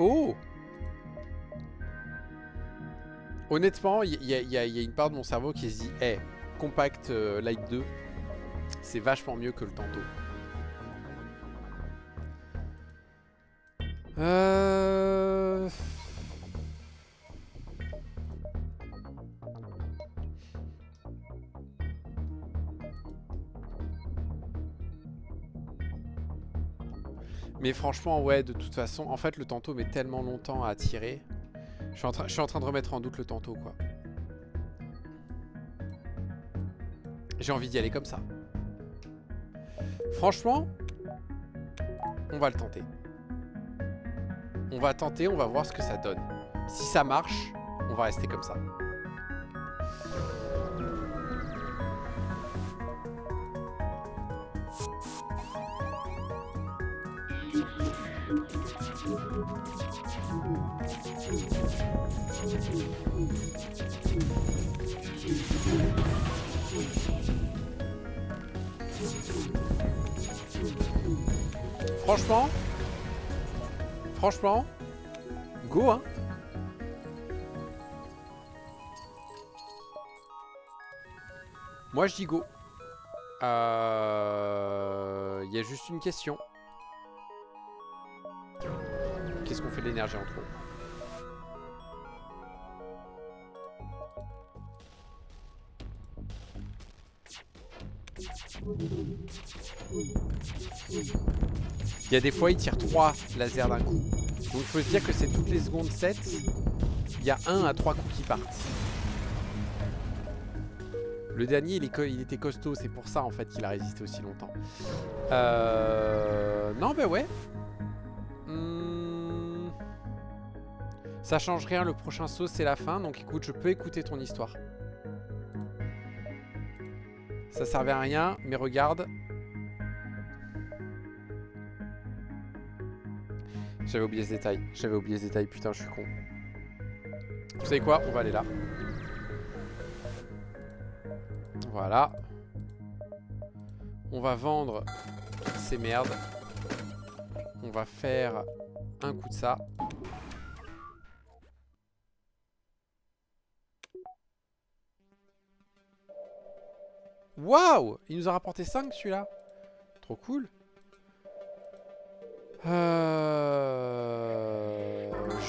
Oh! Honnêtement, il y a une part de mon cerveau qui se dit hey, Compact Light 2, c'est vachement mieux que le Tanto. Mais franchement, ouais, de toute façon, en fait, le Tanto met tellement longtemps à tirer. Je suis en train de remettre en doute le Tanto, quoi. J'ai envie d'y aller comme ça. Franchement, on va le tenter. On va tenter, on va voir ce que ça donne. Si ça marche, on va rester comme ça. Franchement, go hein. Moi je dis go. Il y a juste une question. Qu'est-ce qu'on fait de l'énergie en trop? Il y a des fois il tire 3 lasers d'un coup. Donc il faut se dire que c'est toutes les secondes 7. Il y a 1 à 3 coups qui partent. Le dernier il était costaud, c'est pour ça en fait qu'il a résisté aussi longtemps. Non bah ouais. Ça change rien, le prochain saut c'est la fin. Donc écoute, je peux écouter ton histoire. Ça servait à rien, mais regarde. J'avais oublié ce détail. Putain, je suis con. Vous savez quoi? On va aller là. Voilà. On va vendre toutes ces merdes. On va faire un coup de ça. Waouh! Il nous a rapporté 5 celui-là. Trop cool.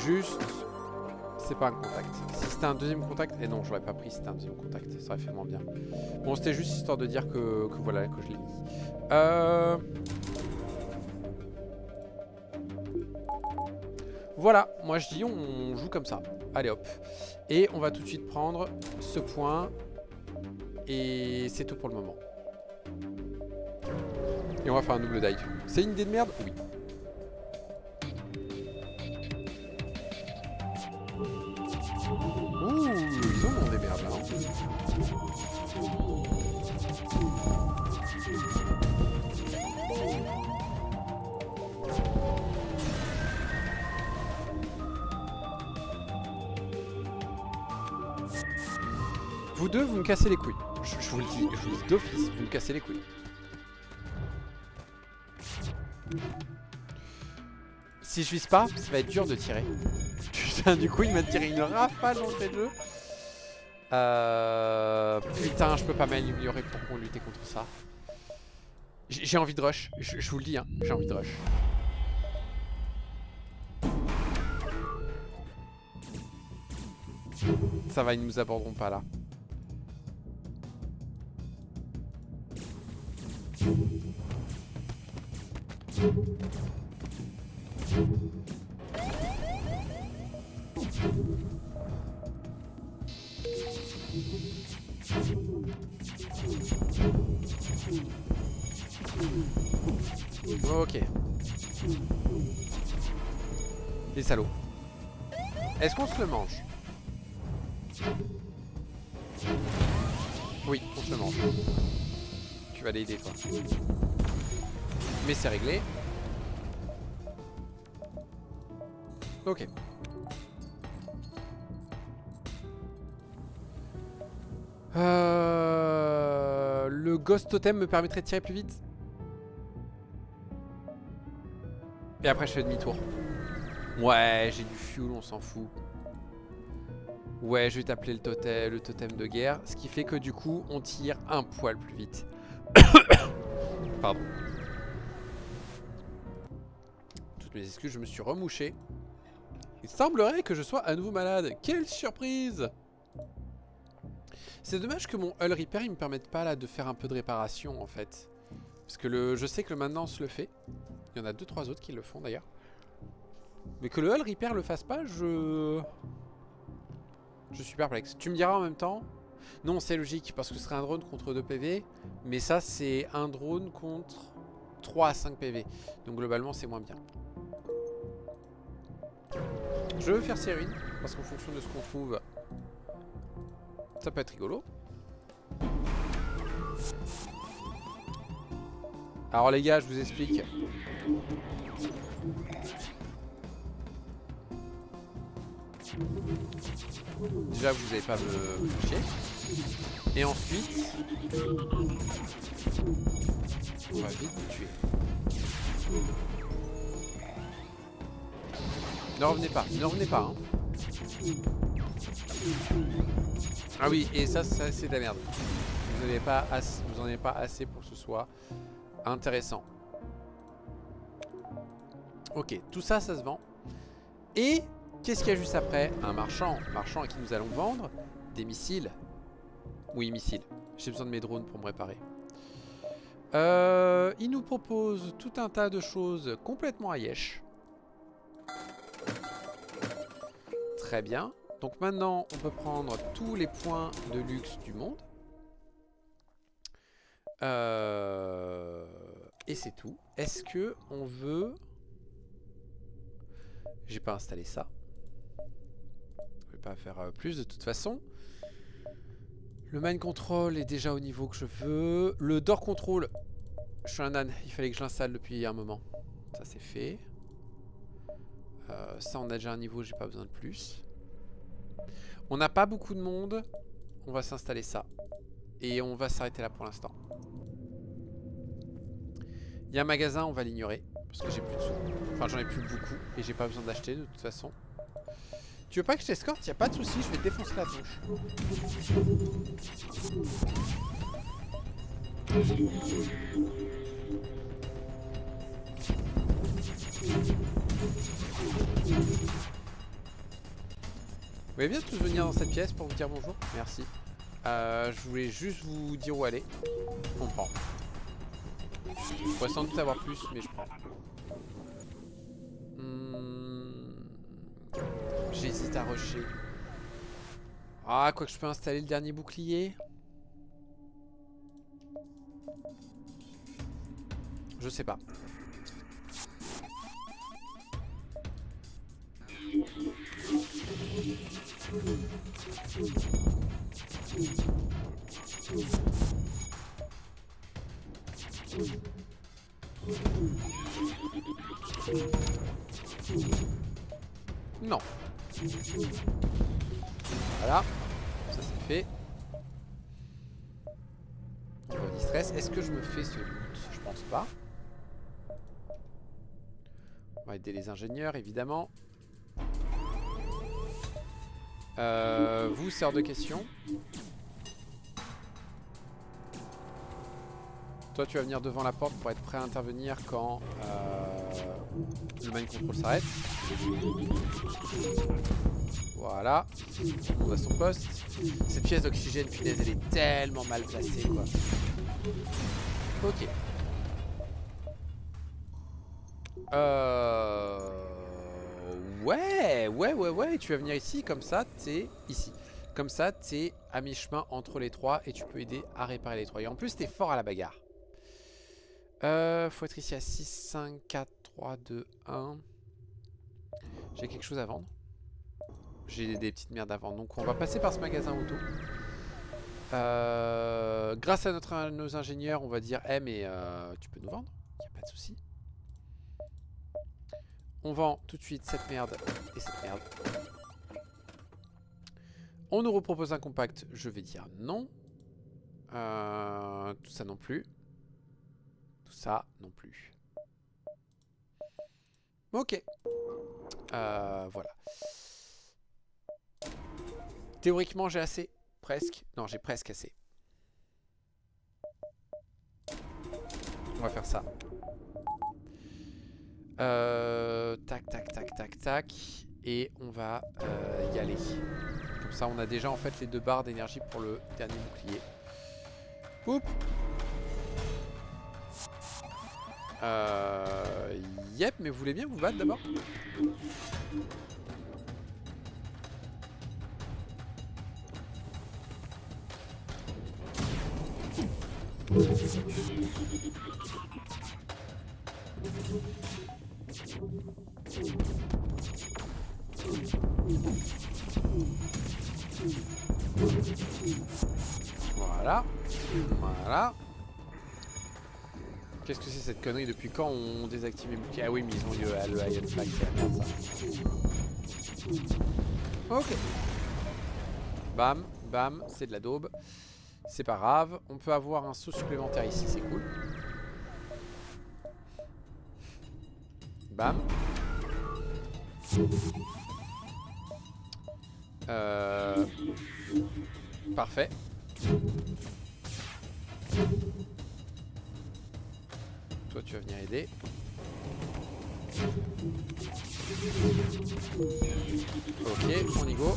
Juste... C'est pas un contact. Si c'était un deuxième contact... Et non, j'aurais pas pris si c'était un deuxième contact. Ça aurait fait moins bien. Bon, c'était juste histoire de dire que voilà, que je l'ai mis. Voilà, moi je dis on joue comme ça. Allez hop. Et on va tout de suite prendre ce point. Et c'est tout pour le moment. Et on va faire un double dive. C'est une idée de merde? Oui. Ouh, ils ont des merdes là. Vous deux, vous me cassez les couilles. Je vous le dis d'office, vous me cassez les couilles. Si je vise pas, ça va être dur de tirer. Putain, du coup, il m'a tiré une rafale d'entrée de jeu. Putain, je peux pas m'améliorer pour lutter contre ça. J'ai envie de rush. Je vous le dis, hein, j'ai envie de rush. Ça va, ils nous aborderont pas là. Ok. Les salauds. Est-ce qu'on se le mange? Oui, on se le mange. Tu vas l'aider, toi. Mais c'est réglé. Ok. Le Ghost Totem me permettrait de tirer plus vite. Et après je fais demi-tour. Ouais, j'ai du fuel, on s'en fout. Ouais, je vais t'appeler le totem de guerre. Ce qui fait que du coup, on tire un poil plus vite. Pardon. Toutes mes excuses, je me suis remouché. Il semblerait que je sois à nouveau malade. Quelle surprise! C'est dommage que mon Hull Repair il me permette pas là de faire un peu de réparation en fait. Parce que je sais que le maintenance le fait. Il y en a 2-3 autres qui le font d'ailleurs. Mais que le Hull Repair le fasse pas, je suis perplexe. Tu me diras en même temps. Non, c'est logique parce que ce serait un drone contre 2 PV. Mais ça, c'est un drone contre 3 à 5 PV. Donc globalement, c'est moins bien. Je veux faire ces ruines parce qu'en fonction de ce qu'on trouve, ça peut être rigolo. Alors les gars, je vous explique. Déjà, vous n'allez pas me chier. Et ensuite, on va vite vous tuer. Ne revenez pas, hein. Ah oui, et ça c'est de la merde. Vous n'en avez pas assez pour que ce soit intéressant. Ok, tout ça, ça se vend. Et qu'est-ce qu'il y a juste après? Un marchand. Marchand à qui nous allons vendre des missiles. Oui, missiles. J'ai besoin de mes drones pour me réparer. Il nous propose tout un tas de choses complètement ayesh. Très bien. Donc maintenant, on peut prendre tous les points de luxe du monde. Et c'est tout. Est-ce que on veut... J'ai pas installé ça. Je vais pas faire plus de toute façon. Le Mind Control est déjà au niveau que je veux. Le Door Control, je suis un âne. Il fallait que je l'installe depuis un moment. Ça c'est fait. Ça on a déjà un niveau, j'ai pas besoin de plus. On n'a pas beaucoup de monde. On va s'installer ça. Et on va s'arrêter là pour l'instant. Il y a un magasin, on va l'ignorer. Parce que j'ai plus de sous. Enfin j'en ai plus beaucoup. Et j'ai pas besoin d'acheter de toute façon. Tu veux pas que je t'escorte? Y a pas de souci, je vais te défoncer la tronche. Vous voulez bien tous venir dans cette pièce pour vous dire bonjour? Merci. Je voulais juste vous dire où aller. Je comprends. Je pourrais sans doute avoir plus, mais je prends. J'hésite à rusher. Ah, quoi que je peux installer le dernier bouclier. Je sais pas. Non. Voilà. Ça c'est fait. Stress. Est-ce que je me fais ce loot? Je pense pas. On va aider les ingénieurs évidemment. Vous, c'est hors de question. Toi, tu vas venir devant la porte pour être prêt à intervenir quand le Mind Control s'arrête. Voilà. On va à son poste. Cette pièce d'oxygène, punaise, elle est tellement mal placée, quoi. Ok. Ouais. Tu vas venir ici, comme ça, t'es ici. Comme ça, t'es à mi-chemin entre les trois et tu peux aider à réparer les trois. Et en plus, t'es fort à la bagarre. Faut être ici à 6, 5, 4, 3, 2, 1. J'ai quelque chose à vendre. J'ai des petites merdes à vendre. Donc on va passer par ce magasin auto. Grâce à nos ingénieurs, on va dire hey, mais tu peux nous vendre? Y a pas de souci. On vend tout de suite cette merde et cette merde. On nous repropose un compact. Je vais dire non. Tout ça non plus. Tout ça non plus. Ok. Voilà. Théoriquement, j'ai assez. Presque. Non, j'ai presque assez. On va faire ça. Tac, tac, tac, tac, tac. Et on va y aller. Comme ça, on a déjà en fait les 2 barres d'énergie pour le dernier bouclier. Oups. Yep, mais vous voulez bien vous battre d'abord? Voilà. Voilà. Qu'est-ce que c'est cette connerie? Depuis quand on désactive les boucliers? Ah oui, mais ils ont eu le Iron Flag, c'est la merde ça. Ok. Bam, bam, c'est de la daube. C'est pas grave. On peut avoir un saut supplémentaire ici, c'est cool. Bam. Parfait. Toi, tu vas venir aider. Ok, on y go.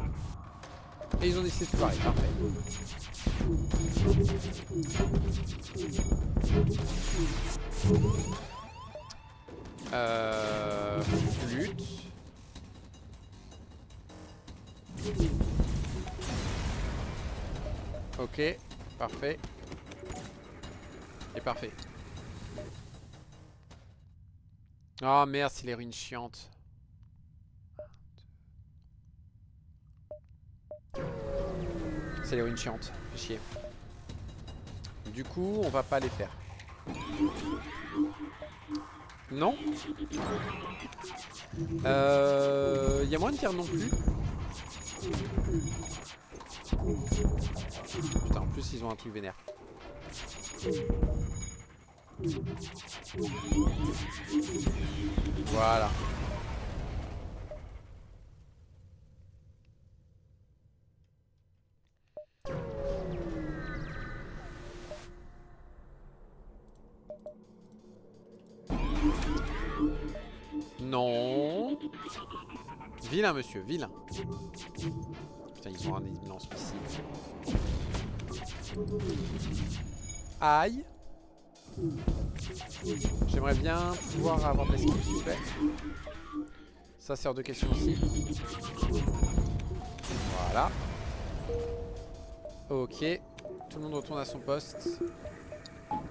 Et ils ont décidé de tout pareil, parfait. Lutte. Ok, parfait. Et parfait. Oh merde, c'est les ruines chiantes. C'est les ruines chiantes, fais chier. Du coup, on va pas les faire. Non. Y a moyen de dire non plus. Putain, en plus ils ont un truc vénère. Voilà. Non. Vilain monsieur, vilain. Putain, ils ont un immense missile. Aïe. J'aimerais bien pouvoir avoir de l'esquive s'il vous plaît. Ça c'est hors de question aussi. Voilà. Ok. Tout le monde retourne à son poste.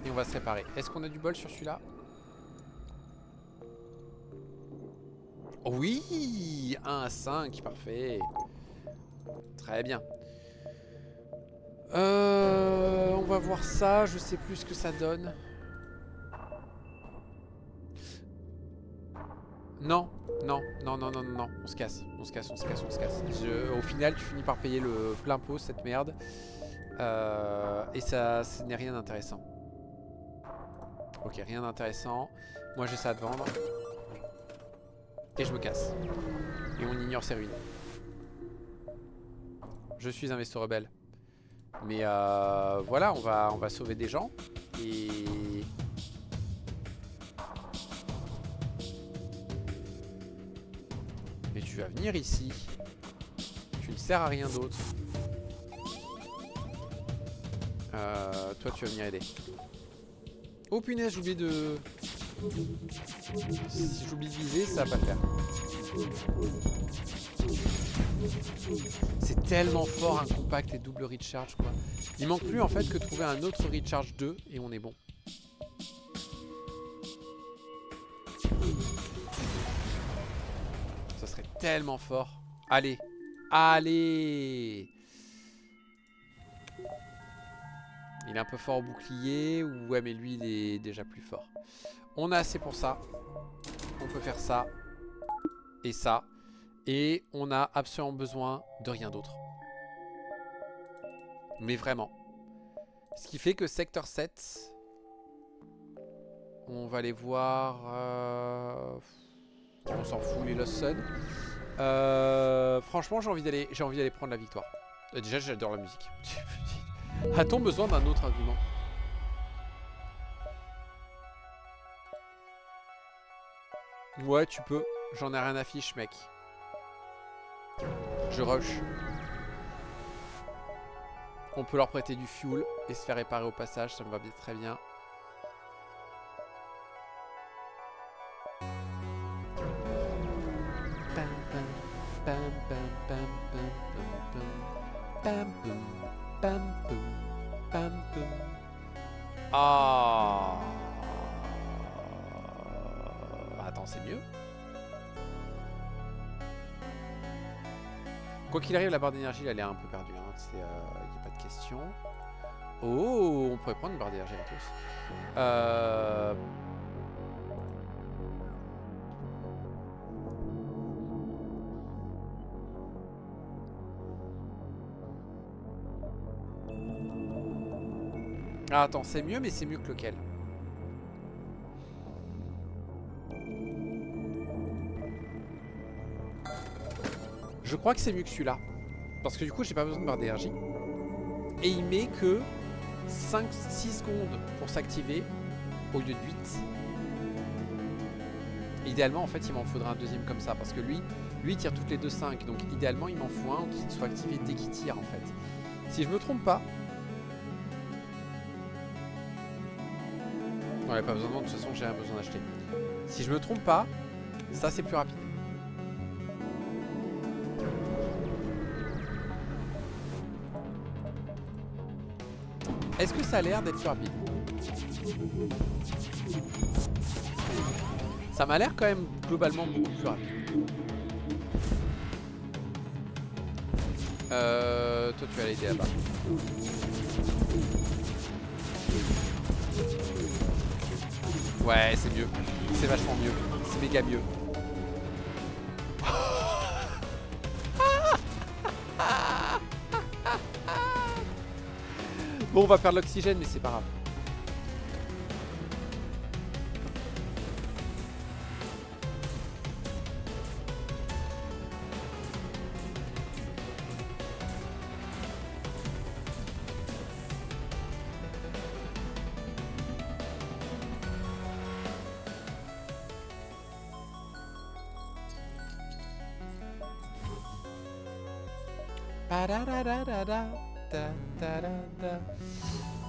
Et on va se réparer. Est-ce qu'on a du bol sur celui-là? Oui, 1 à 5, parfait. Très bien. On va voir ça, je sais plus ce que ça donne. Non, non, non, non, non, non, on se casse, on se casse, on se casse, on se casse. Au final, tu finis par payer le plein pot, cette merde. Et ça, ce n'est rien d'intéressant. Ok, rien d'intéressant. Moi, j'ai ça à te vendre. Et je me casse. Et on ignore ces ruines. Je suis un vaisseau rebelle. Mais voilà, on va sauver des gens. Et tu vas venir ici. Tu ne sers à rien d'autre. Toi, tu vas venir aider. Oh punaise, j'ai oublié de... Si j'oublie de viser, ça va pas le faire. C'est tellement fort un compact et double recharge quoi. Il manque plus en fait que de trouver un autre recharge 2 et on est bon. Ça serait tellement fort. Allez. Allez. Il est un peu fort au bouclier. Ouais, mais lui, il est déjà plus fort. On a assez pour ça. On peut faire ça. Et ça. Et on a absolument besoin de rien d'autre. Mais vraiment. Ce qui fait que secteur 7... On va aller voir... On s'en fout, les Lost Sun. Franchement, j'ai envie d'aller prendre la victoire. Déjà, j'adore la musique. A-t-on besoin d'un autre argument? Ouais, tu peux. J'en ai rien à fiche, mec. Je rush. On peut leur prêter du fuel et se faire réparer au passage, ça me va bien très bien. Ah. Attends, c'est mieux. Quoi qu'il arrive, la barre d'énergie, elle est un peu perdue. Hein. Il n'y a pas de question. Oh, on pourrait prendre une barre d'énergie à tous. Ah, attends, c'est mieux, mais c'est mieux que lequel? Je crois que c'est mieux que celui-là. Parce que du coup, j'ai pas besoin de barre d'énergie. Et il met que 6 secondes pour s'activer au lieu de 8. Idéalement, en fait, il m'en faudra un deuxième comme ça. Parce que lui il tire toutes les 2-5. Donc idéalement, il m'en faut un qui soit activé dès qu'il tire, en fait. Si je me trompe pas... Ouais, pas besoin de toute façon, j'ai rien besoin d'acheter. Si je me trompe pas, ça c'est plus rapide. Est-ce que ça a l'air d'être plus rapide? Ça m'a l'air quand même globalement beaucoup plus rapide. Toi tu vas l'aider là-bas. Ouais, c'est mieux. C'est vachement mieux. C'est méga mieux. Bon, on va perdre l'oxygène, mais c'est pas grave.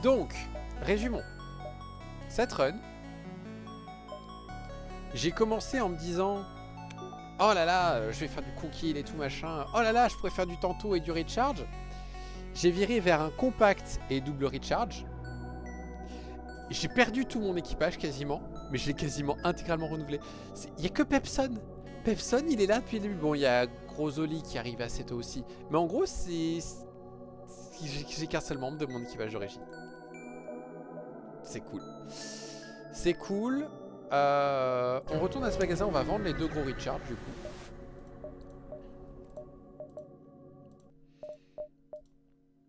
Donc, résumons. Cette run, j'ai commencé en me disant oh là là, je vais faire du conquil et tout machin. Oh là là, je pourrais faire du tantôt et du recharge. J'ai viré vers un compact et double recharge. J'ai perdu tout mon équipage quasiment, mais je l'ai quasiment intégralement renouvelé. Il n'y a que Pepson. Pepson, il est là depuis le début. Bon, il y a Grosoli qui arrive assez tôt aussi. Mais en gros, j'ai qu'un seul membre de mon équipage d'origine. C'est cool. C'est cool. On retourne à ce magasin, on va vendre les 2 gros recharge du coup.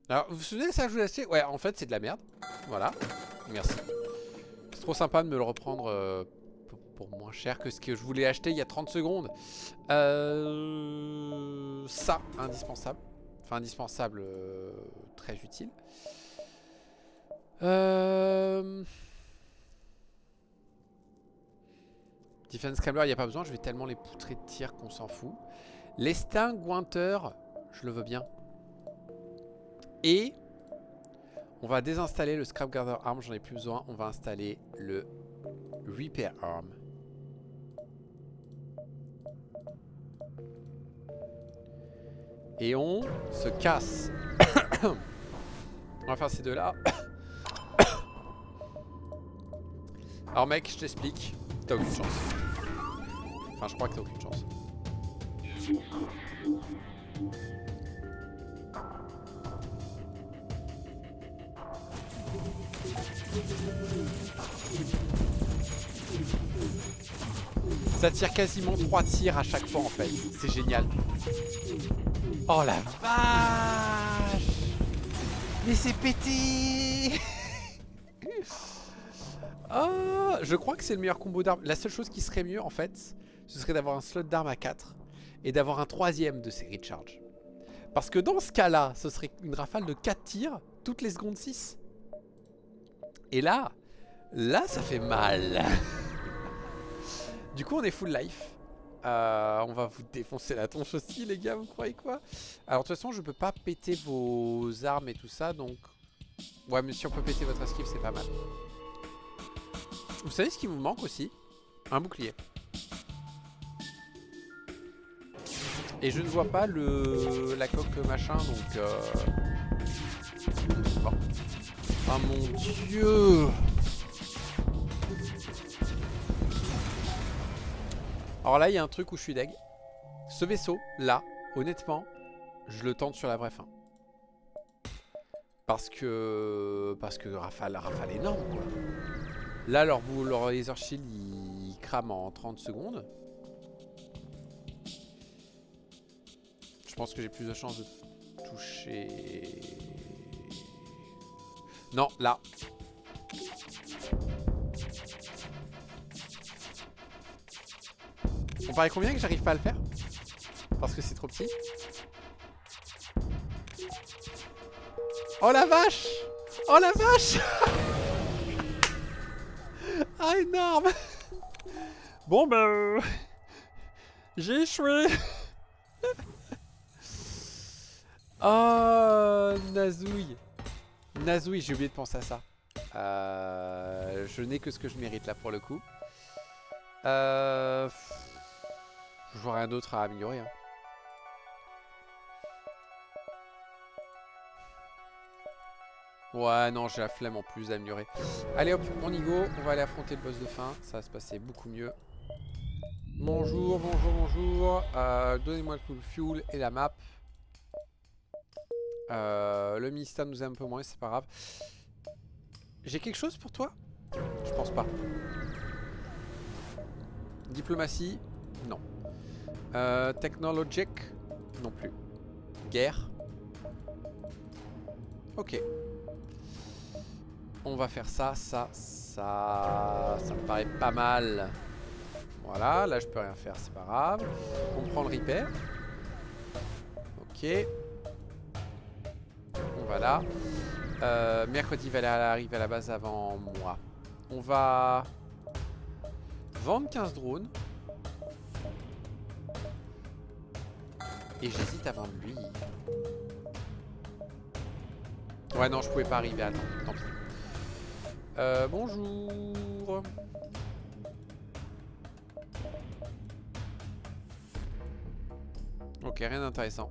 Alors, vous vous souvenez de ça que je vous ai acheté? Ouais, en fait, c'est de la merde. Voilà. Merci. C'est trop sympa de me le reprendre pour moins cher que ce que je voulais acheter il y a 30 secondes. Ça, indispensable. Enfin, indispensable, très utile. Defense Scrambler, il n'y a pas besoin. Je vais tellement les poutrer de tir qu'on s'en fout. L'extinguinteur, je le veux bien. Et on va désinstaller le Scrap Gather Arm. J'en ai plus besoin. On va installer le Repair Arm. Et on se casse. On va faire ces deux-là. Alors mec, je t'explique. T'as aucune chance. Enfin, je crois que t'as aucune chance. Ça tire quasiment 3 tirs à chaque fois en fait. C'est génial. Oh la vache! Mais c'est pété! Oh, je crois que c'est le meilleur combo d'armes. La seule chose qui serait mieux en fait, ce serait d'avoir un slot d'armes à 4 et d'avoir un troisième de série de charge. Parce que dans ce cas-là, ce serait une rafale de 4 tirs toutes les secondes 6. Et là, ça fait mal. Du coup, on est full life. On va vous défoncer la tronche aussi, les gars, vous croyez quoi? Alors, de toute façon, je peux pas péter vos armes et tout ça, donc... Ouais, mais si on peut péter votre esquive, c'est pas mal. Vous savez ce qui vous manque aussi? Un bouclier. Et je ne vois pas la coque machin, donc... Bon. Oh mon dieu! Alors là, il y a un truc où je suis deg. Ce vaisseau, là, honnêtement, je le tente sur la vraie fin. Parce que rafale énorme, quoi. Là, leur laser shield, il crame en 30 secondes. Je pense que j'ai plus de chances de toucher... Non, là. On paraît combien que j'arrive pas à le faire? Parce que c'est trop petit. Oh la vache! Oh la vache! Ah, énorme! Bon ben... j'ai échoué. Oh, Nazouille. Nazouille, j'ai oublié de penser à ça. Je n'ai que ce que je mérite là pour le coup. Je vois rien d'autre à améliorer. Hein. Ouais, non, j'ai la flemme en plus d'améliorer. Allez hop, on y go. On va aller affronter le boss de fin. Ça va se passer beaucoup mieux. Bonjour, bonjour, bonjour. Donnez-moi le full fuel et la map. Le ministère nous aime un peu moins, c'est pas grave. J'ai quelque chose pour toi? Je pense pas. Diplomatie? Non. Technologic? Non plus. Guerre? Ok. On va faire ça, ça me paraît pas mal. Voilà, là je peux rien faire, c'est pas grave. On prend le repair. Ok. On va là. Mercredi va arriver à la base avant moi. On va vendre 15 drones. Et j'hésite à vendre lui. Ouais, non, je pouvais pas arriver. Attends, tant pis. Bonjour. Ok, rien d'intéressant.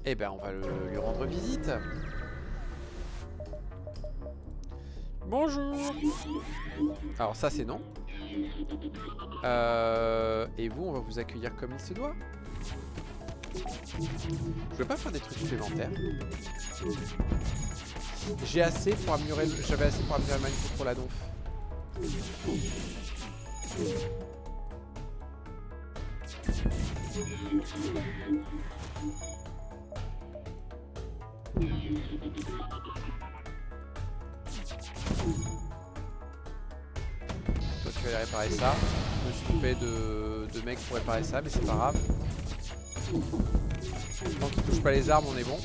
Eh ben, on va lui rendre visite. Bonjour. Alors ça, c'est non. Et vous, on va vous accueillir comme il se doit. Je veux pas faire des trucs supplémentaires. J'ai assez pour améliorer. J'avais assez pour améliorer le manifeste pour la donf. Toi tu vas aller réparer ça. Je me suis trompé de mec pour réparer ça, mais c'est pas grave. Tant qu'il touche pas les armes, on est bon.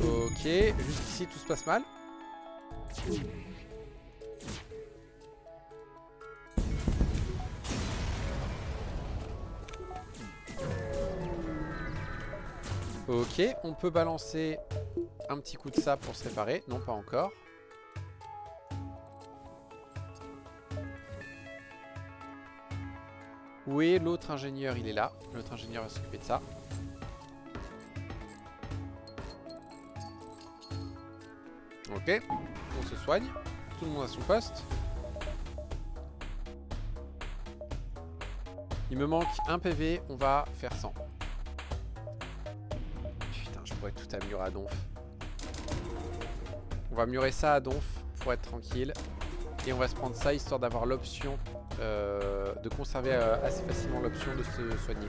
Ok, jusqu'ici tout se passe mal. Ok, on peut balancer un petit coup de ça pour se réparer. Non, pas encore. Où est l'autre ingénieur? Il est là. L'autre ingénieur va s'occuper de ça. Ok, on se soigne. Tout le monde à son poste. Il me manque un PV, on va faire 100. Putain, je pourrais tout améliorer à Donf. On va améliorer ça à Donf pour être tranquille. Et on va se prendre ça histoire d'avoir l'option de conserver assez facilement l'option de se soigner.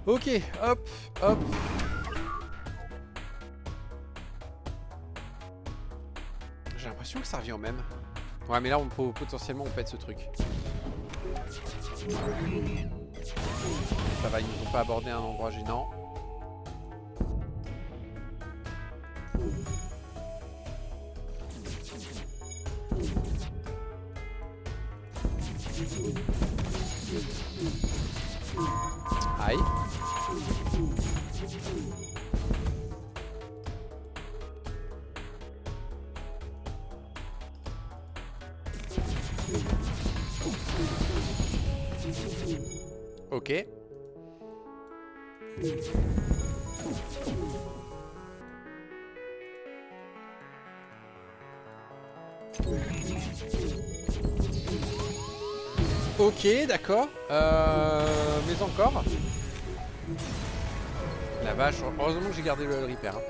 Ok, hop, hop. J'ai l'impression que ça revient au même. Ouais, mais là, potentiellement, on pète ce truc. Ça va, ils nous ont pas abordé un endroit gênant. Aïe. Ok. Ok, d'accord. Mais encore. La vache, heureusement que j'ai gardé le repair. Hein.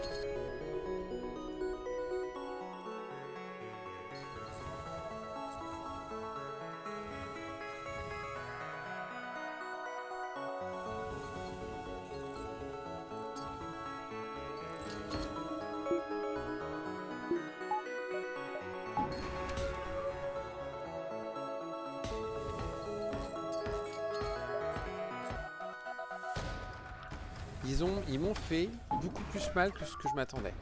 Ils m'ont fait beaucoup plus mal que ce que je m'attendais.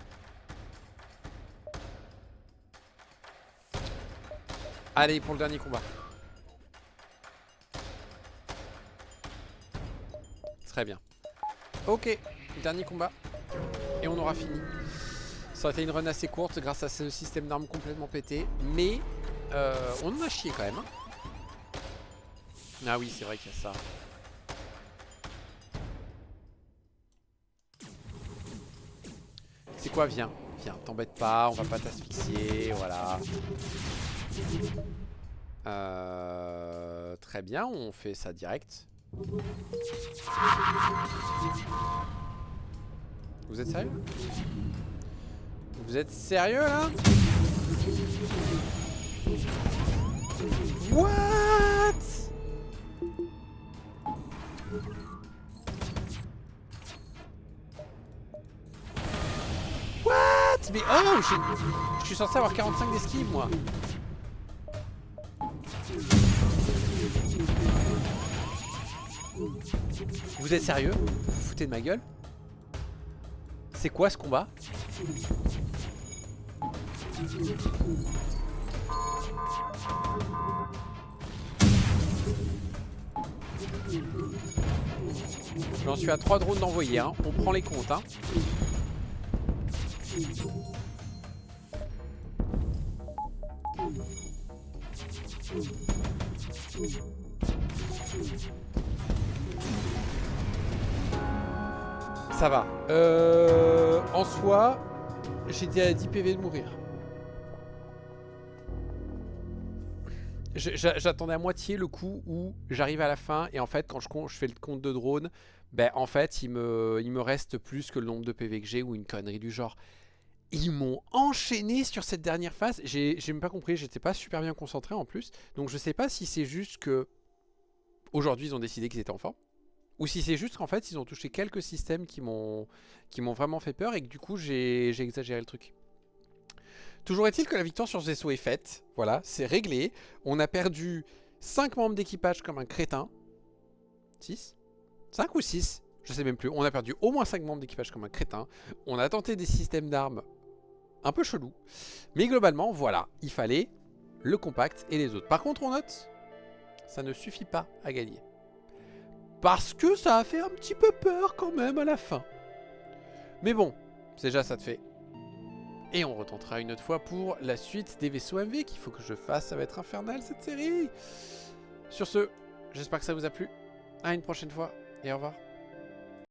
Allez, pour le dernier combat. Très bien. Ok, dernier combat. Et on aura fini. Ça aurait été une run assez courte grâce à ce système d'armes complètement pété. Mais on en a chié quand même. Hein. Ah oui, c'est vrai qu'il y a ça. C'est quoi? Viens, viens, t'embête pas, on va pas t'asphyxier, voilà. Très bien, on fait ça direct. Vous êtes sérieux? Vous êtes sérieux là? What? Mais oh, je suis censé avoir 45 d'esquive moi. Vous êtes sérieux? Vous vous foutez de ma gueule? C'est quoi ce combat? J'en suis à 3 drones d'envoyer, hein. On prend les comptes, hein. Ça va. En soi, j'ai dit à 10 PV de mourir. J'attendais à moitié le coup où j'arrive à la fin et en fait quand je fais le compte de drone, ben en fait il me reste plus que le nombre de PV que j'ai ou une connerie du genre. Ils m'ont enchaîné sur cette dernière phase. J'ai même pas compris, j'étais pas super bien concentré en plus. Donc je sais pas si c'est juste que aujourd'hui ils ont décidé qu'ils étaient en forme. Ou si c'est juste qu'en fait ils ont touché quelques systèmes qui m'ont vraiment fait peur et que du coup j'ai exagéré le truc. Toujours est-il que la victoire sur ce vaisseau est faite. Voilà, c'est réglé. On a perdu 5 membres d'équipage comme un crétin. 6 5 ou 6? Je sais même plus. On a perdu au moins 5 membres d'équipage comme un crétin. On a tenté des systèmes d'armes un peu chelous. Mais globalement, voilà. Il fallait le compact et les autres. Par contre, on note, ça ne suffit pas à gagner. Parce que ça a fait un petit peu peur quand même à la fin. Mais bon, déjà ça te fait. Et on retentera une autre fois pour la suite des vaisseaux MV qu'il faut que je fasse. Ça va être infernal cette série. Sur ce, j'espère que ça vous a plu. À une prochaine fois et au revoir.